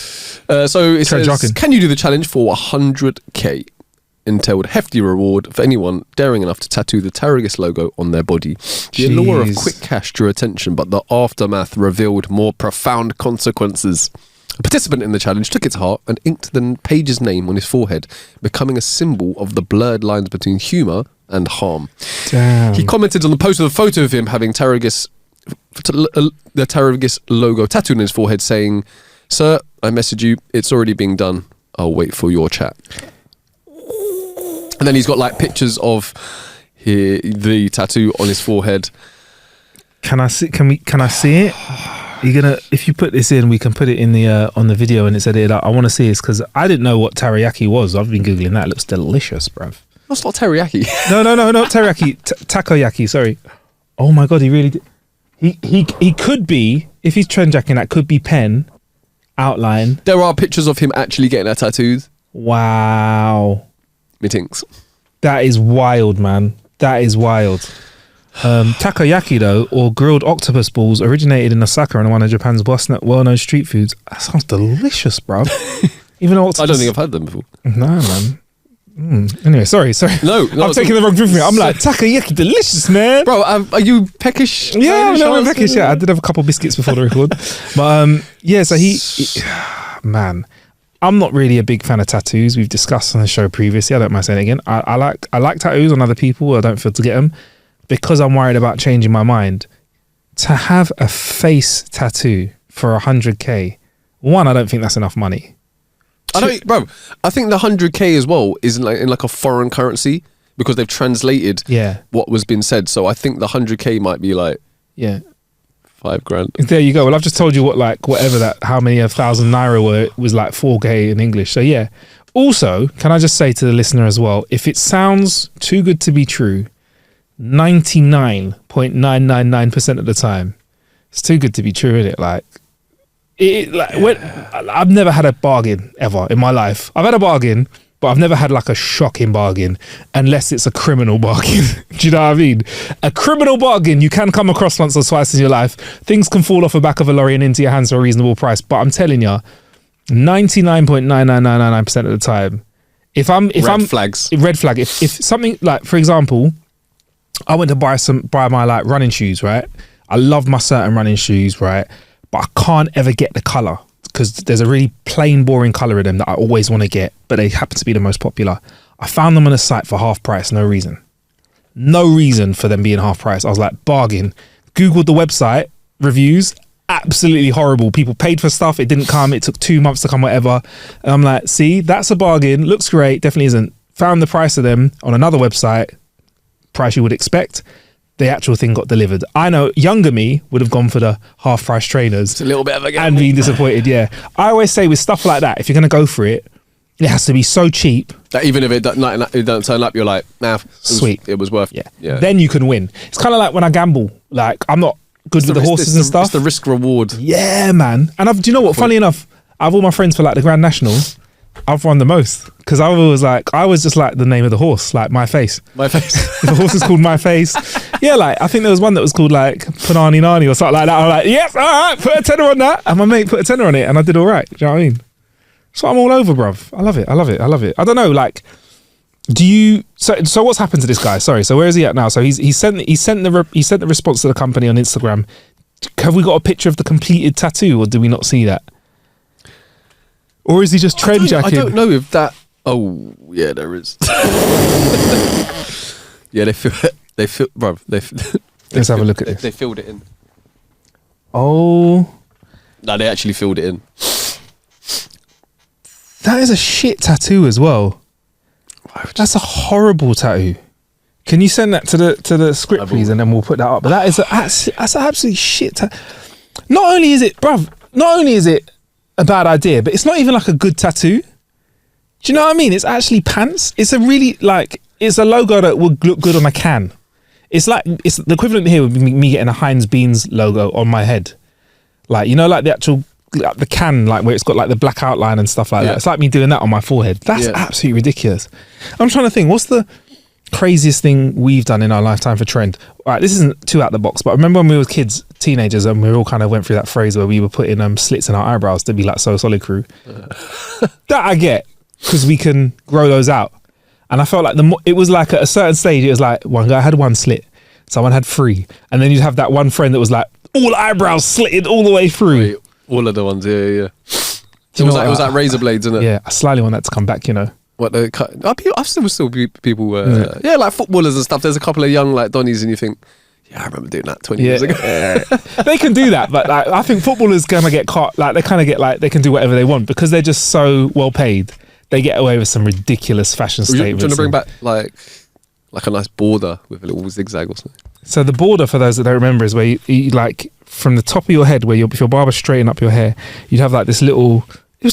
So it says, can you do the challenge for 100k? Entailed hefty reward for anyone daring enough to tattoo the Taragis logo on their body. The allure of quick cash drew attention, but the aftermath revealed more profound consequences. A participant in the challenge took it to heart and inked the page's name on his forehead, becoming a symbol of the blurred lines between humour and harm. Damn. He commented on the post with a photo of him having the Taragis logo tattooed on his forehead, saying, "Sir, I message you. It's already being done. I'll wait for your chat." And then he's got like pictures of the tattoo on his forehead. Can I see? Can I see it? You're gonna, if you put this in, we can put it in the on the video and it's edited. I want to see this because I didn't know what teriyaki was. I've been googling that. It looks delicious, bruv. That's not teriyaki. No, teriyaki. Takoyaki. Sorry. Oh my god, he really did. He could be, if he's trend jacking, that could be pen outline. There are pictures of him actually getting that tattooed. Wow. Meetings. That is wild, man. That is wild. Takoyaki though, or grilled octopus balls, originated in Osaka and one of Japan's well-known street foods. That sounds delicious, bro. Even though I don't think I've had them before. No, man. Anyway, sorry. No, I'm taking the wrong drink from you. I'm like, takoyaki, delicious, man. Bro, are you peckish? Yeah, I'm peckish. Yeah, I did have a couple biscuits before the record, but yeah. So he man, I'm not really a big fan of tattoos. We've discussed on the show previously. I don't mind saying it again. I like tattoos on other people. I don't feel to get them because I'm worried about changing my mind. To have a face tattoo for 100k, one, I don't think that's enough money. I think the 100k as well is in like a foreign currency because they've translated what was being said. So I think the 100k might be like $5,000. There you go. Well, I've just told you how many 1,000 naira were. It was like 4k in English. So yeah. Also, can I just say to the listener as well, if it sounds too good to be true, 99.999% of the time, it's too good to be true, isn't it? I've never had a bargain ever in my life. I've had a bargain, but I've never had like a shocking bargain unless it's a criminal bargain. Do you know what I mean? A criminal bargain you can come across once or twice in your life. Things can fall off the back of a lorry and into your hands for a reasonable price. But I'm telling you, 99.99999% of the time, red flag. If something like, for example, I went to buy my like running shoes, right? I love my certain running shoes, right? But I can't ever get the colour because there's a really plain, boring colour in them that I always want to get, but they happen to be the most popular. I found them on a site for half price, no reason. No reason for them being half price. I was like, bargain. Googled the website, reviews, absolutely horrible. People paid for stuff, it didn't come, it took 2 months to come, whatever. And I'm like, see, that's a bargain, looks great, definitely isn't. Found the price of them on another website, price you would expect. The actual thing got delivered. I know younger me would have gone for the half price trainers. It's a little bit of a gamble. And being disappointed, yeah. I always say with stuff like that, if you're going to go for it, it has to be so cheap. That even if it don't turn up, you're like, nah, sweet. It was worth it. Yeah. Then you can win. It's kind of like when I gamble. Like, I'm not good with the horses and stuff. It's the risk reward. Yeah, man. And do you know what? Funny enough, I have all my friends for like the Grand National. I've won the most because I was just like the name of the horse, like My Face. My Face. The horse is called My Face. Yeah, like I think there was one that was called like Panani Nani or something like that. I'm like, yes, all right, put a tenner on that, and my mate put a tenner on it, and I did all right. Do you know what I mean? So I'm all over, bruv. I love it. I don't know, like, do you? So what's happened to this guy? Sorry. So where is he at now? So he sent the response to the company on Instagram. Have we got a picture of the completed tattoo, or do we not see that? Or is he just trend jacking? I don't know if that. Oh yeah, there is. Yeah, bro. Let's have a look at this. They filled it in. Oh. No, they actually filled it in. That is a shit tattoo as well. That's a horrible tattoo. Can you send that to the script, please, and then we'll put that up. But that's an absolute shit tattoo. Not only is it a bad idea, but it's not even like a good tattoo. Do you know what I mean? It's actually pants. It's a really it's a logo that would look good on a can. It's the equivalent here would be me getting a Heinz Beans logo on my head. Like, you know, like the actual, like the can, like where it's got like the black outline and stuff like that. It's like me doing that on my forehead. That's absolutely ridiculous. I'm trying to think, what's the craziest thing we've done in our lifetime for trend? All right, this isn't too out the box, but I remember when we were kids, teenagers, and we all kind of went through that phase where we were putting slits in our eyebrows to be like So Solid Crew. That I get, because we can grow those out. And I felt like it was like at a certain stage, it was like one guy had one slit, someone had three, and then you'd have that one friend that was like all eyebrows slitted all the way through. All of the ones, yeah. It was like razor blades, isn't it? Yeah, I slightly want that to come back, you know. What they cut? I've still people, like footballers and stuff. There's a couple of young like Donnies, and you think, yeah, I remember doing that 20 years ago. They can do that, but like, I think footballers gonna get caught. Like they kind of get like they can do whatever they want because they're just so well paid. They get away with some ridiculous fashion statements. Do you want to bring back like a nice border with a little zigzag or something? So the border, for those that don't remember, is where you like from the top of your head, where if your barber straighten up your hair, you'd have like this little. It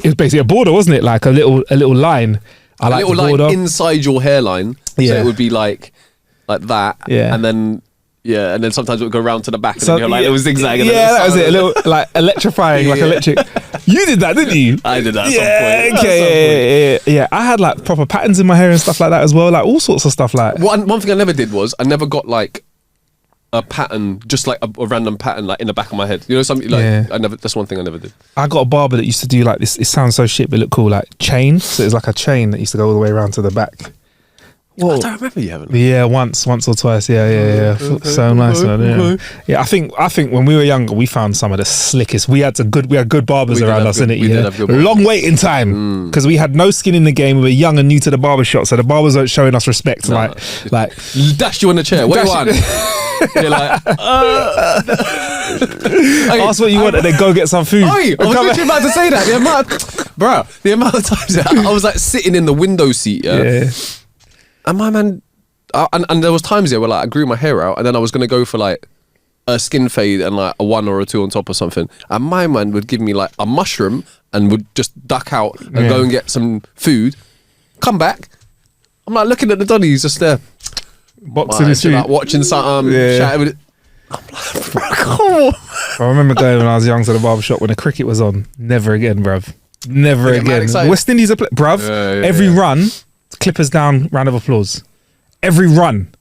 was basically a border, wasn't it? Like a little line. I like the border line inside your hairline. Yeah. So it would be like that. Yeah. And then sometimes it would go round to the back and then you're like it was zigzagging. Yeah, that was it. A little like electrifying, like electric. You did that, didn't you? I did that. Yeah. Okay. Yeah. I had like proper patterns in my hair and stuff like that as well. Like all sorts of stuff. Like one thing I never did was I never got like a pattern, just like a random pattern, like in the back of my head. You know, something like that's one thing I never did. I got a barber that used to do like this. It sounds so shit, but it looked cool. Like chain. So it's like a chain that used to go all the way around to the back. Whoa. I don't remember you having. Yeah, once or twice. Yeah. Okay, So nice, man. Yeah. Okay. Yeah, I think when we were younger, we found some of the slickest. We had good barbers around us, innit? Yeah, long waiting time because we had no skin in the game. We were young and new to the barber shop, so the barbers weren't showing us respect. No. Like dash you on the chair. What do you want? You're like, ask what you want and then go get some food. I was literally about to say that. The amount of times I was like sitting in the window seat, yeah. And my man, and there was times where like I grew my hair out, and then I was gonna go for like a skin fade and like a 1 or a 2 on top or something, and my man would give me like a mushroom and would just duck out and go and get some food, come back. I'm like looking at the Donny, he's just there, boxing his food, like watching something, chatting with it. I'm like, bro, come on. I remember going when I was young to the barber shop when the cricket was on. Never again, bruv. Never again. West Indies are bruv. Every run. Clippers down, round of applause. Every run.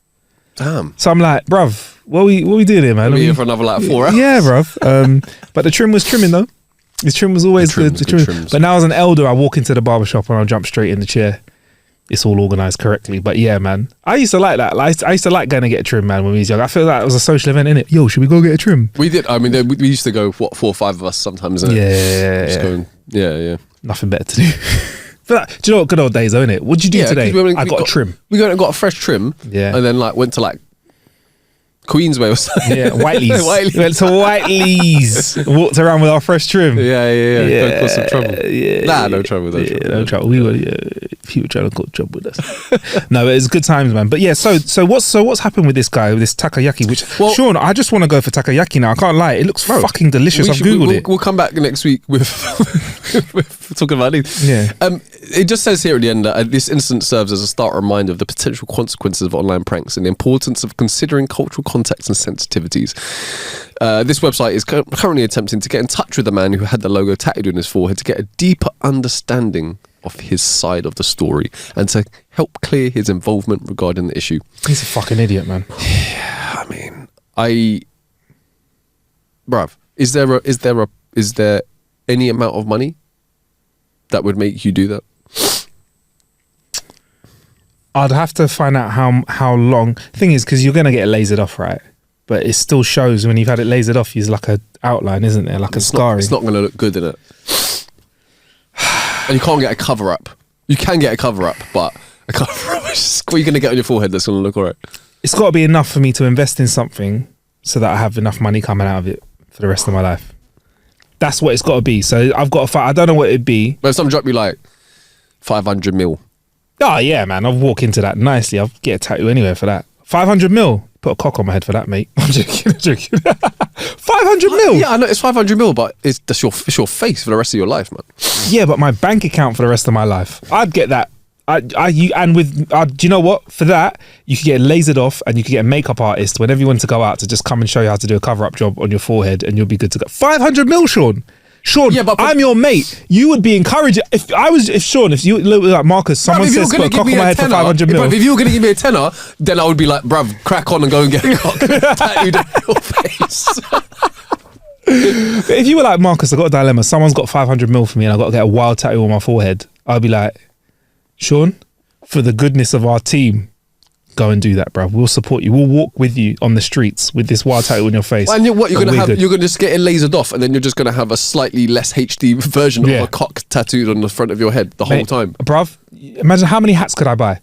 Damn. So I'm like, bruv, what we doing here, man? We'll be here for another like 4 hours. Yeah, bruv. But the trim was trimming though. His trim was always good. But now as an elder, I walk into the barbershop and I'll jump straight in the chair. It's all organised correctly. But yeah, man. I used to like that. Like, I used to like going to get a trim, man, when we was young. I feel like it was a social event, innit? Yo, should we go get a trim? We did. I mean, we used to go, 4 or 5 of us sometimes, innit? Yeah. Nothing better to do. But do you know what? Good old days, though, innit? What'd you do today? I got a trim. We got a fresh trim. Yeah. And then like went to like Queensway or something. Yeah, Whiteley's. We went to Whiteley's. Walked around with our fresh trim. Yeah. Cause some trouble. No trouble. No trouble. We were people trying to cause trouble with us. No, but it's good times, man. But yeah, so what's happened with this guy, with this takoyaki? Which Sean, I just want to go for takoyaki now. I can't lie, it looks fucking delicious. I've googled it. We'll come back next week with talking about these. Yeah. It just says here at the end that this incident serves as a stark reminder of the potential consequences of online pranks and the importance of considering cultural context and sensitivities. This website is currently attempting to get in touch with the man who had the logo tattooed on his forehead to get a deeper understanding of his side of the story and to help clear his involvement regarding the issue. He's a fucking idiot, man. Yeah, I mean, bruv, is there any amount of money that would make you do that? I'd have to find out how long. Thing is, because you're gonna get it lasered off, right? But it still shows when you've had it lasered off. There's like a outline, isn't there? Like a scarring. It's not gonna look good, in it. And you can't get a cover up. You can get a cover up, but a cover up is just, what are you gonna get on your forehead that's gonna look alright? It's got to be enough for me to invest in something so that I have enough money coming out of it for the rest of my life. That's what it's got to be. So I've got to fight. I don't know what it'd be. But if someone dropped me like 500 mil. Oh yeah, man. I'll walk into that nicely. I'll get a tattoo anywhere for that. 500 mil. Put a cock on my head for that, mate. I'm joking. 500 mil. Yeah, I know it's 500 mil, but it's your face for the rest of your life, man. Yeah, but my bank account for the rest of my life. I'd get that. Do you know what? For that, you could get it lasered off and you could get a makeup artist whenever you want to go out to just come and show you how to do a cover-up job on your forehead and you'll be good to go. 500 mil, Sean. Yeah, but I'm your mate. You would be encouraged if you look like Marcus, someone says put a cock on my head for 500 mil. If you were going to give me a tenner, then I would be like, bruv, crack on and go and get a cock tattooed on your face. But if you were like Marcus, I've got a dilemma. Someone's got 500 mil for me and I've got to get a wild tattoo on my forehead. I'd be like, Sean, for the goodness of our team, go and do that, bro. We'll support you. We'll walk with you on the streets with this wild tattoo on your face. And you're going to just get it lasered off, and then you're just going to have a slightly less HD version of a cock tattooed on the front of your head the whole time. Bruv, imagine how many hats could I buy?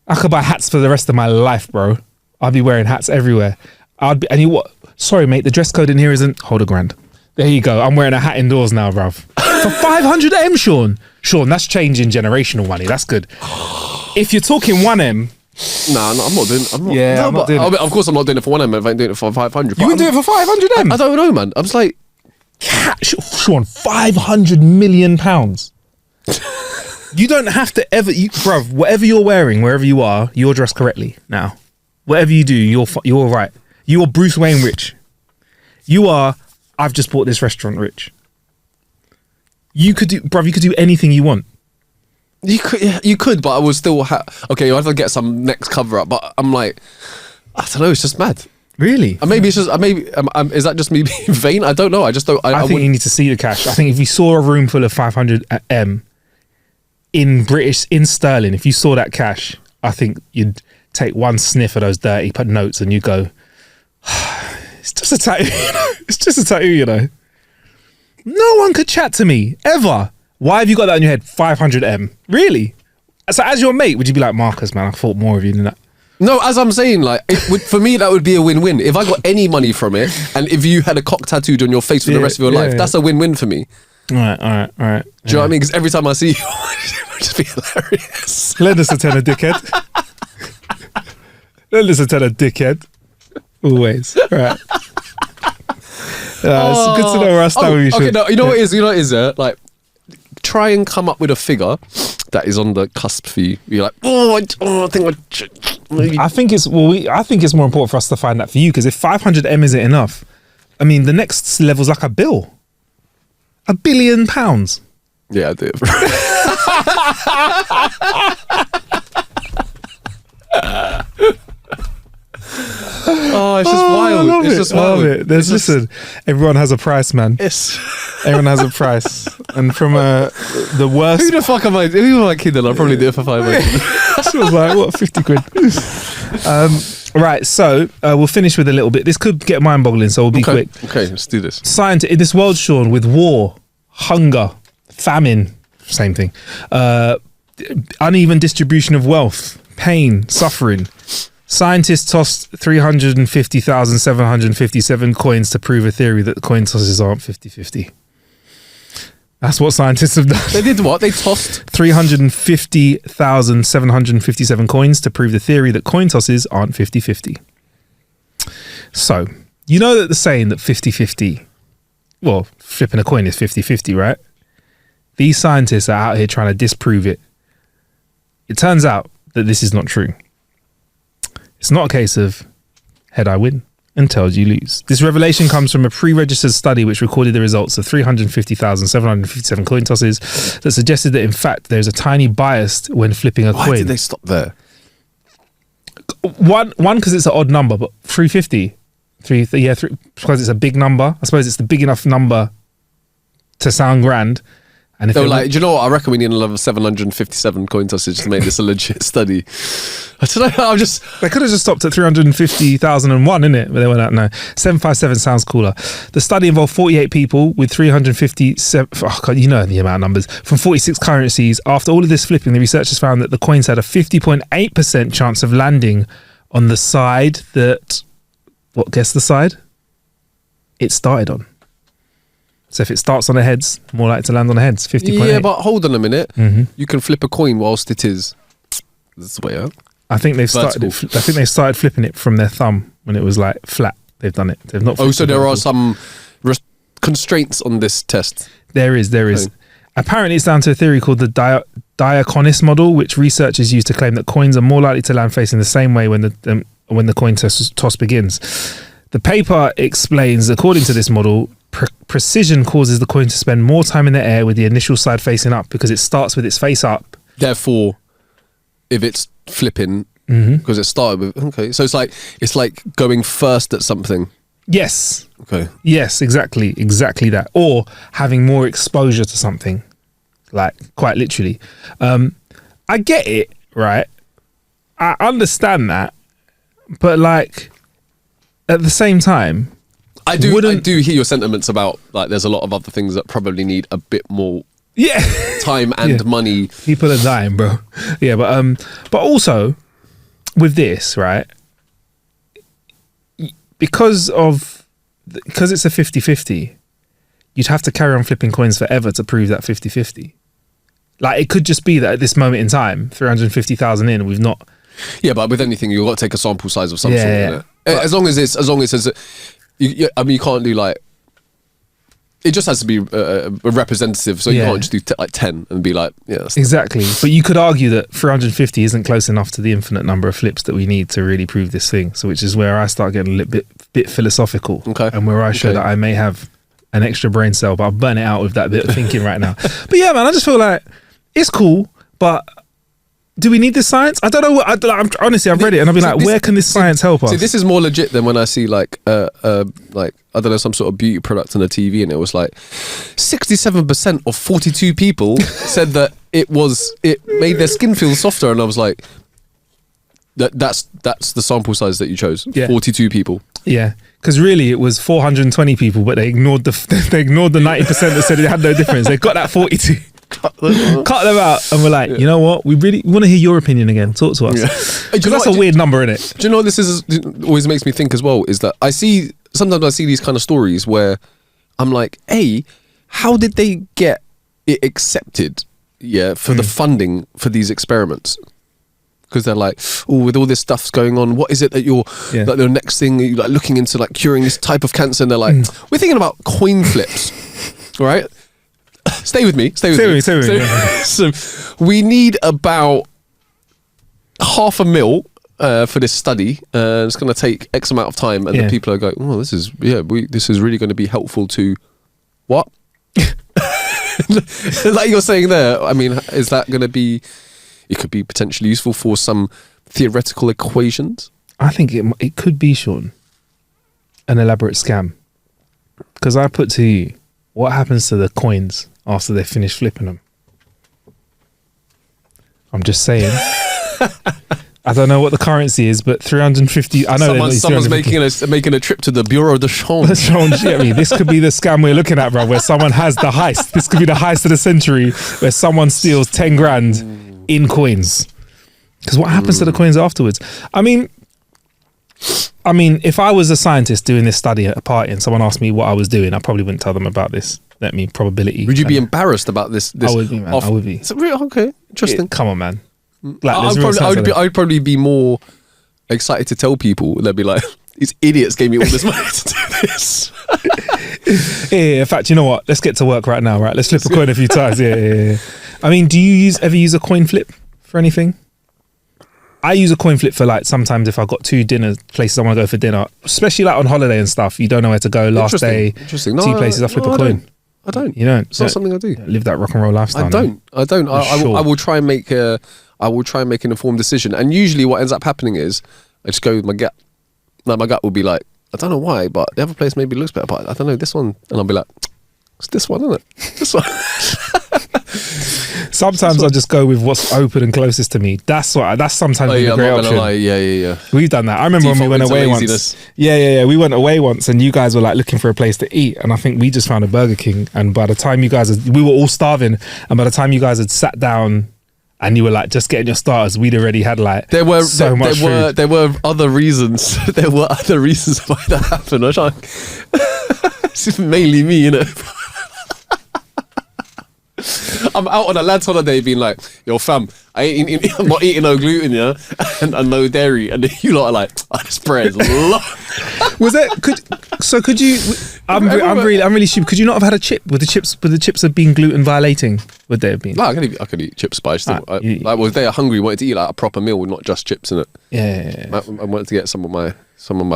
I could buy hats for the rest of my life, bro. I'd be wearing hats everywhere. And you what? Sorry, mate, the dress code in here isn't. Hold $1,000. There you go. I'm wearing a hat indoors now, bruv. For 500M, Sean. Sean, that's changing generational money. That's good. If you're talking 1M. Nah, I'm not doing it. I'm not doing it. Of course I'm not doing it for 1M if I'm doing it for 500. You would do it for 500M? I don't know, man. I'm just like... Sean, £500 million. You don't have to ever... bruv, whatever you're wearing, wherever you are, you're dressed correctly now. Whatever you do, you're right. You are Bruce Wayne rich. You are... I've just bought this restaurant rich. You could do anything you want. You could, but I would still okay, I'd have to get some next cover up, but I'm like, I don't know, it's just mad. Really? Maybe it's just is that just me being vain? I don't know. I just don't. I think you need to see the cash. I think if you saw a room full of 500 M in sterling, if you saw that cash, I think you'd take one sniff of those dirty notes and you go, it's just a tattoo. It's just a tattoo, you know. No one could chat to me ever. Why have you got that in your head? 500 M. Really? So as your mate, would you be like, Marcus, man, I thought more of you than that? No, as I'm saying, like, for me, that would be a win-win. If I got any money from it, and if you had a cock tattooed on your face for the rest of your life, that's a win-win for me. All right. Do you know what I mean? Because every time I see you, it would just be hilarious. Lend us a tenner, dickhead. Lend us a tenner, dickhead. Always. All right. It's good to know where I stand with you. Okay, no, you know what it is? You know what it is? Like, try and come up with a figure that is on the cusp for you. You're like, I think I think it's more important for us to find that for you, because if 500 M isn't enough, I mean, the next level's like £1 billion. £1 billion. Yeah, I do. Oh, it's just wild. It's just wild. Listen, everyone has a price, man. Yes. Everyone has a price. And from the worst... Who the fuck am I? Who am I kidding? I'll probably do it for 5 minutes. She was like, what, 50 quid? Right, so we'll finish with a little bit. This could get mind-boggling, so we'll be quick. Okay, let's do this. Science in this world, Sean, with war, hunger, famine, same thing, uneven distribution of wealth, pain, suffering. Scientists tossed 350,757 coins to prove a theory that the coin tosses aren't 50-50. That's what scientists have done. They did what? They tossed 350,757 coins to prove the theory that coin tosses aren't 50-50. So, you know that the saying that 50-50, well, flipping a coin is 50-50, right? These scientists are out here trying to disprove it. It turns out that this is not true. It's not a case of head I win and tails you lose. This revelation comes from a pre-registered study which recorded the results of 350,757 coin tosses that suggested that in fact there's a tiny bias when flipping a coin. Why did they stop there? One, because it's an odd number, but 350, because it's a big number. I suppose it's the big enough number to sound grand. And if they were like, do you know what? I reckon we need another 757 coin tosses to make this a legit study. I don't know. They could have just stopped at 350,001, innit? But they went out, no. 757 sounds cooler. The study involved 48 people with 357, oh God, you know the amount of numbers, from 46 currencies. After all of this flipping, the researchers found that the coins had a 50.8% chance of landing on the side that, guess the side? It started on. So if it starts on the heads, more likely to land on the heads. 50.8. Yeah, but hold on a minute. Mm-hmm. You can flip a coin whilst it is this way out. I think they've started. I think they started flipping it from their thumb when it was like flat. They've done it. They've not. Oh, so there are some constraints on this test. There is. Okay. Apparently, it's down to a theory called the Diaconis model, which researchers use to claim that coins are more likely to land facing the same way when the coin toss begins. The paper explains, according to this model, precision causes the coin to spend more time in the air with the initial side facing up because it starts with its face up. Therefore, if it's flipping, because it started with, okay, so it's like going first at something. Yes. Okay. Yes, exactly that. Or having more exposure to something, like quite literally. I get it, right? I understand that, but like at the same time, I do hear your sentiments about like there's a lot of other things that probably need a bit more time and money. People are dying, bro. Yeah, but also with this, right? Because it's a 50-50, you'd have to carry on flipping coins forever to prove that 50-50. Like it could just be that at this moment in time, 350,000 in, we've not. Yeah, but with anything, you've got to take a sample size of some sort. Yeah. As long as it's you can't do like. It just has to be a representative, so you can't just do like 10 and be like, yeah. Exactly, but you could argue that 350 isn't close enough to the infinite number of flips that we need to really prove this thing. So, which is where I start getting a little bit philosophical, and where I show that I may have an extra brain cell, but I'll burn it out with that bit of thinking right now. But yeah, man, I just feel like it's cool, but do we need this science? I don't know. Honestly, I've read it and I've been like, where can this science help us? See, this is more legit than when I see like I don't know, some sort of beauty product on the TV, and it was like 67% of 42 people said that it made their skin feel softer, and I was like, that's the sample size that you chose. 42 people. Yeah, because really it was 420 people, but they ignored the 90% that said it had no difference. They got that 42. Cut them out, and we're like, you know what? We really want to hear your opinion again. Talk to us, because that's a weird number, isn't it? Do you know what this is? Always makes me think as well. Is that sometimes I see these kind of stories where I'm like, hey, how did they get it accepted? Yeah, for the funding for these experiments. Because they're like, oh, with all this stuff's going on, what is it that you're like the next thing you're like looking into, like curing this type of cancer? And they're like, we're thinking about coin flips, all right? Stay with me. So we need about $500,000 for this study. It's going to take X amount of time, and the people are going, oh, this is really going to be helpful to what? Like you're saying there. I mean, is that going to be? It could be potentially useful for some theoretical equations. I think it could be, Sean, an elaborate scam. Because I put to you, what happens to the coins after they finish flipping them? I'm just saying. I don't know what the currency is, but 350. I know someone's making a trip to the Bureau de Change. This could be the scam we're looking at, bro. Where someone has the heist. This could be the heist of the century, where someone steals 10 grand in coins. Because what happens to the coins afterwards? I mean, if I was a scientist doing this study at a party and someone asked me what I was doing, I probably wouldn't tell them about this. Let me probability. Would you be embarrassed about this? I would be, man. I would be. Okay, interesting. Come on, man. Like, I'd probably be more excited to tell people. They'd be like, these idiots gave me all this money to do this. Yeah, in fact, you know what? Let's get to work right now, right? Let's flip a coin a few times. Yeah. I mean, do you ever use a coin flip for anything? I use a coin flip for like sometimes if I've got 2 dinner places I want to go for dinner, especially like on holiday and stuff. You don't know where to go. Last day, 2 places, I flip a coin. I don't. You don't. It's not something I do. Live that rock and roll lifestyle. I don't. I will try and make an informed decision. And usually, what ends up happening is I just go with my gut. Like my gut will be like, I don't know why, but the other place maybe looks better. But I don't know this one, and I'll be like, it's this one, isn't it? This one. Sometimes I just go with what's open and closest to me. That's sometimes a great option. Yeah. We've done that. I remember when we went away once. Yeah. We went away once, and you guys were like looking for a place to eat, and I think we just found a Burger King. And by the time we were all starving, and by the time you guys had sat down, and you were like just getting your starters, we'd already had like so much food. There were other reasons. There were other reasons why that happened. It's mainly me, innit? I'm out on a lad's holiday being like, yo fam, I'm not eating no gluten, yeah, and no dairy, and then you lot are like, this bread's Was that could you I'm really stupid. Could you not have had a chip? Would the chips have been gluten violating? Would they have been? No, I could eat chips, but I still was there hungry, wanted to eat like a proper meal, not just chips in it. Yeah. I wanted to get some of my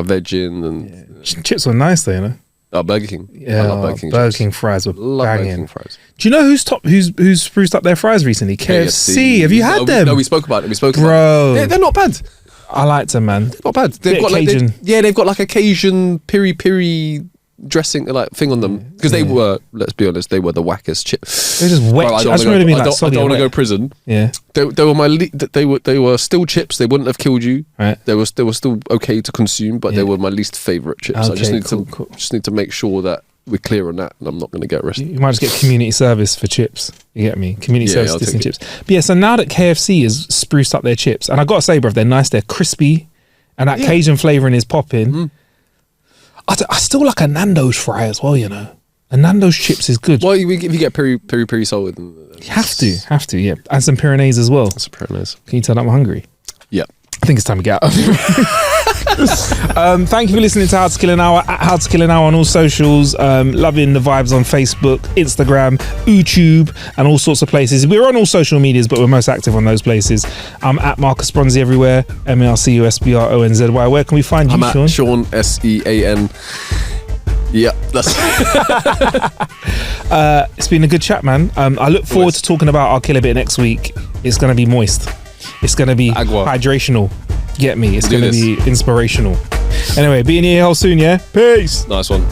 veg in, and chips were nice though, you know. Oh, Burger King. Yeah, I love Burger King fries were banging. Burger King fries. Do you know who's spruced up their fries recently? KFC. Have you had them? No, we spoke about it. Bro. They're not bad. I liked them, man. They're not bad. They've got Cajun. They've got like a Cajun peri dressing like thing on them, because they were, let's be honest, they were the wackest chips. They're just wet. I don't want to go prison. Yeah, they were still chips. They wouldn't have killed you. Right. They were still okay to consume, but they were my least favorite chips. Okay, I just need to make sure that we're clear on that, and I'm not going to get arrested. You might just get community service for chips. You get me? Community service Disney chips. But yeah, so now that KFC has spruced up their chips, and I gotta say, bro, they're nice. They're crispy, and that Cajun flavouring is popping. Mm. I still like a Nando's fry as well, you know. A Nando's chips is good. Well, if you get peri solid, you have to, yeah. And some Pyrenees as well. Some Pyrenees. Can you tell I'm hungry? Yeah. I think it's time to get out. Thank you for listening to How to Kill an Hour, at How to Kill an Hour on all socials. Loving the vibes on Facebook, Instagram, YouTube, and all sorts of places. We're on all social medias, but we're most active on those places. I'm at Marcus Bronzy everywhere, MarcusBronzy. Where can we find you, Sean? I'm at Sean Sean. Yeah, that's it's been a good chat, man. I look forward to talking about our killer bit next week. It's going to be moist. It's gonna be Agua. hydrational. Get me? It's Do gonna this. be inspirational. Anyway, be in your hell soon, yeah? Peace. Nice one.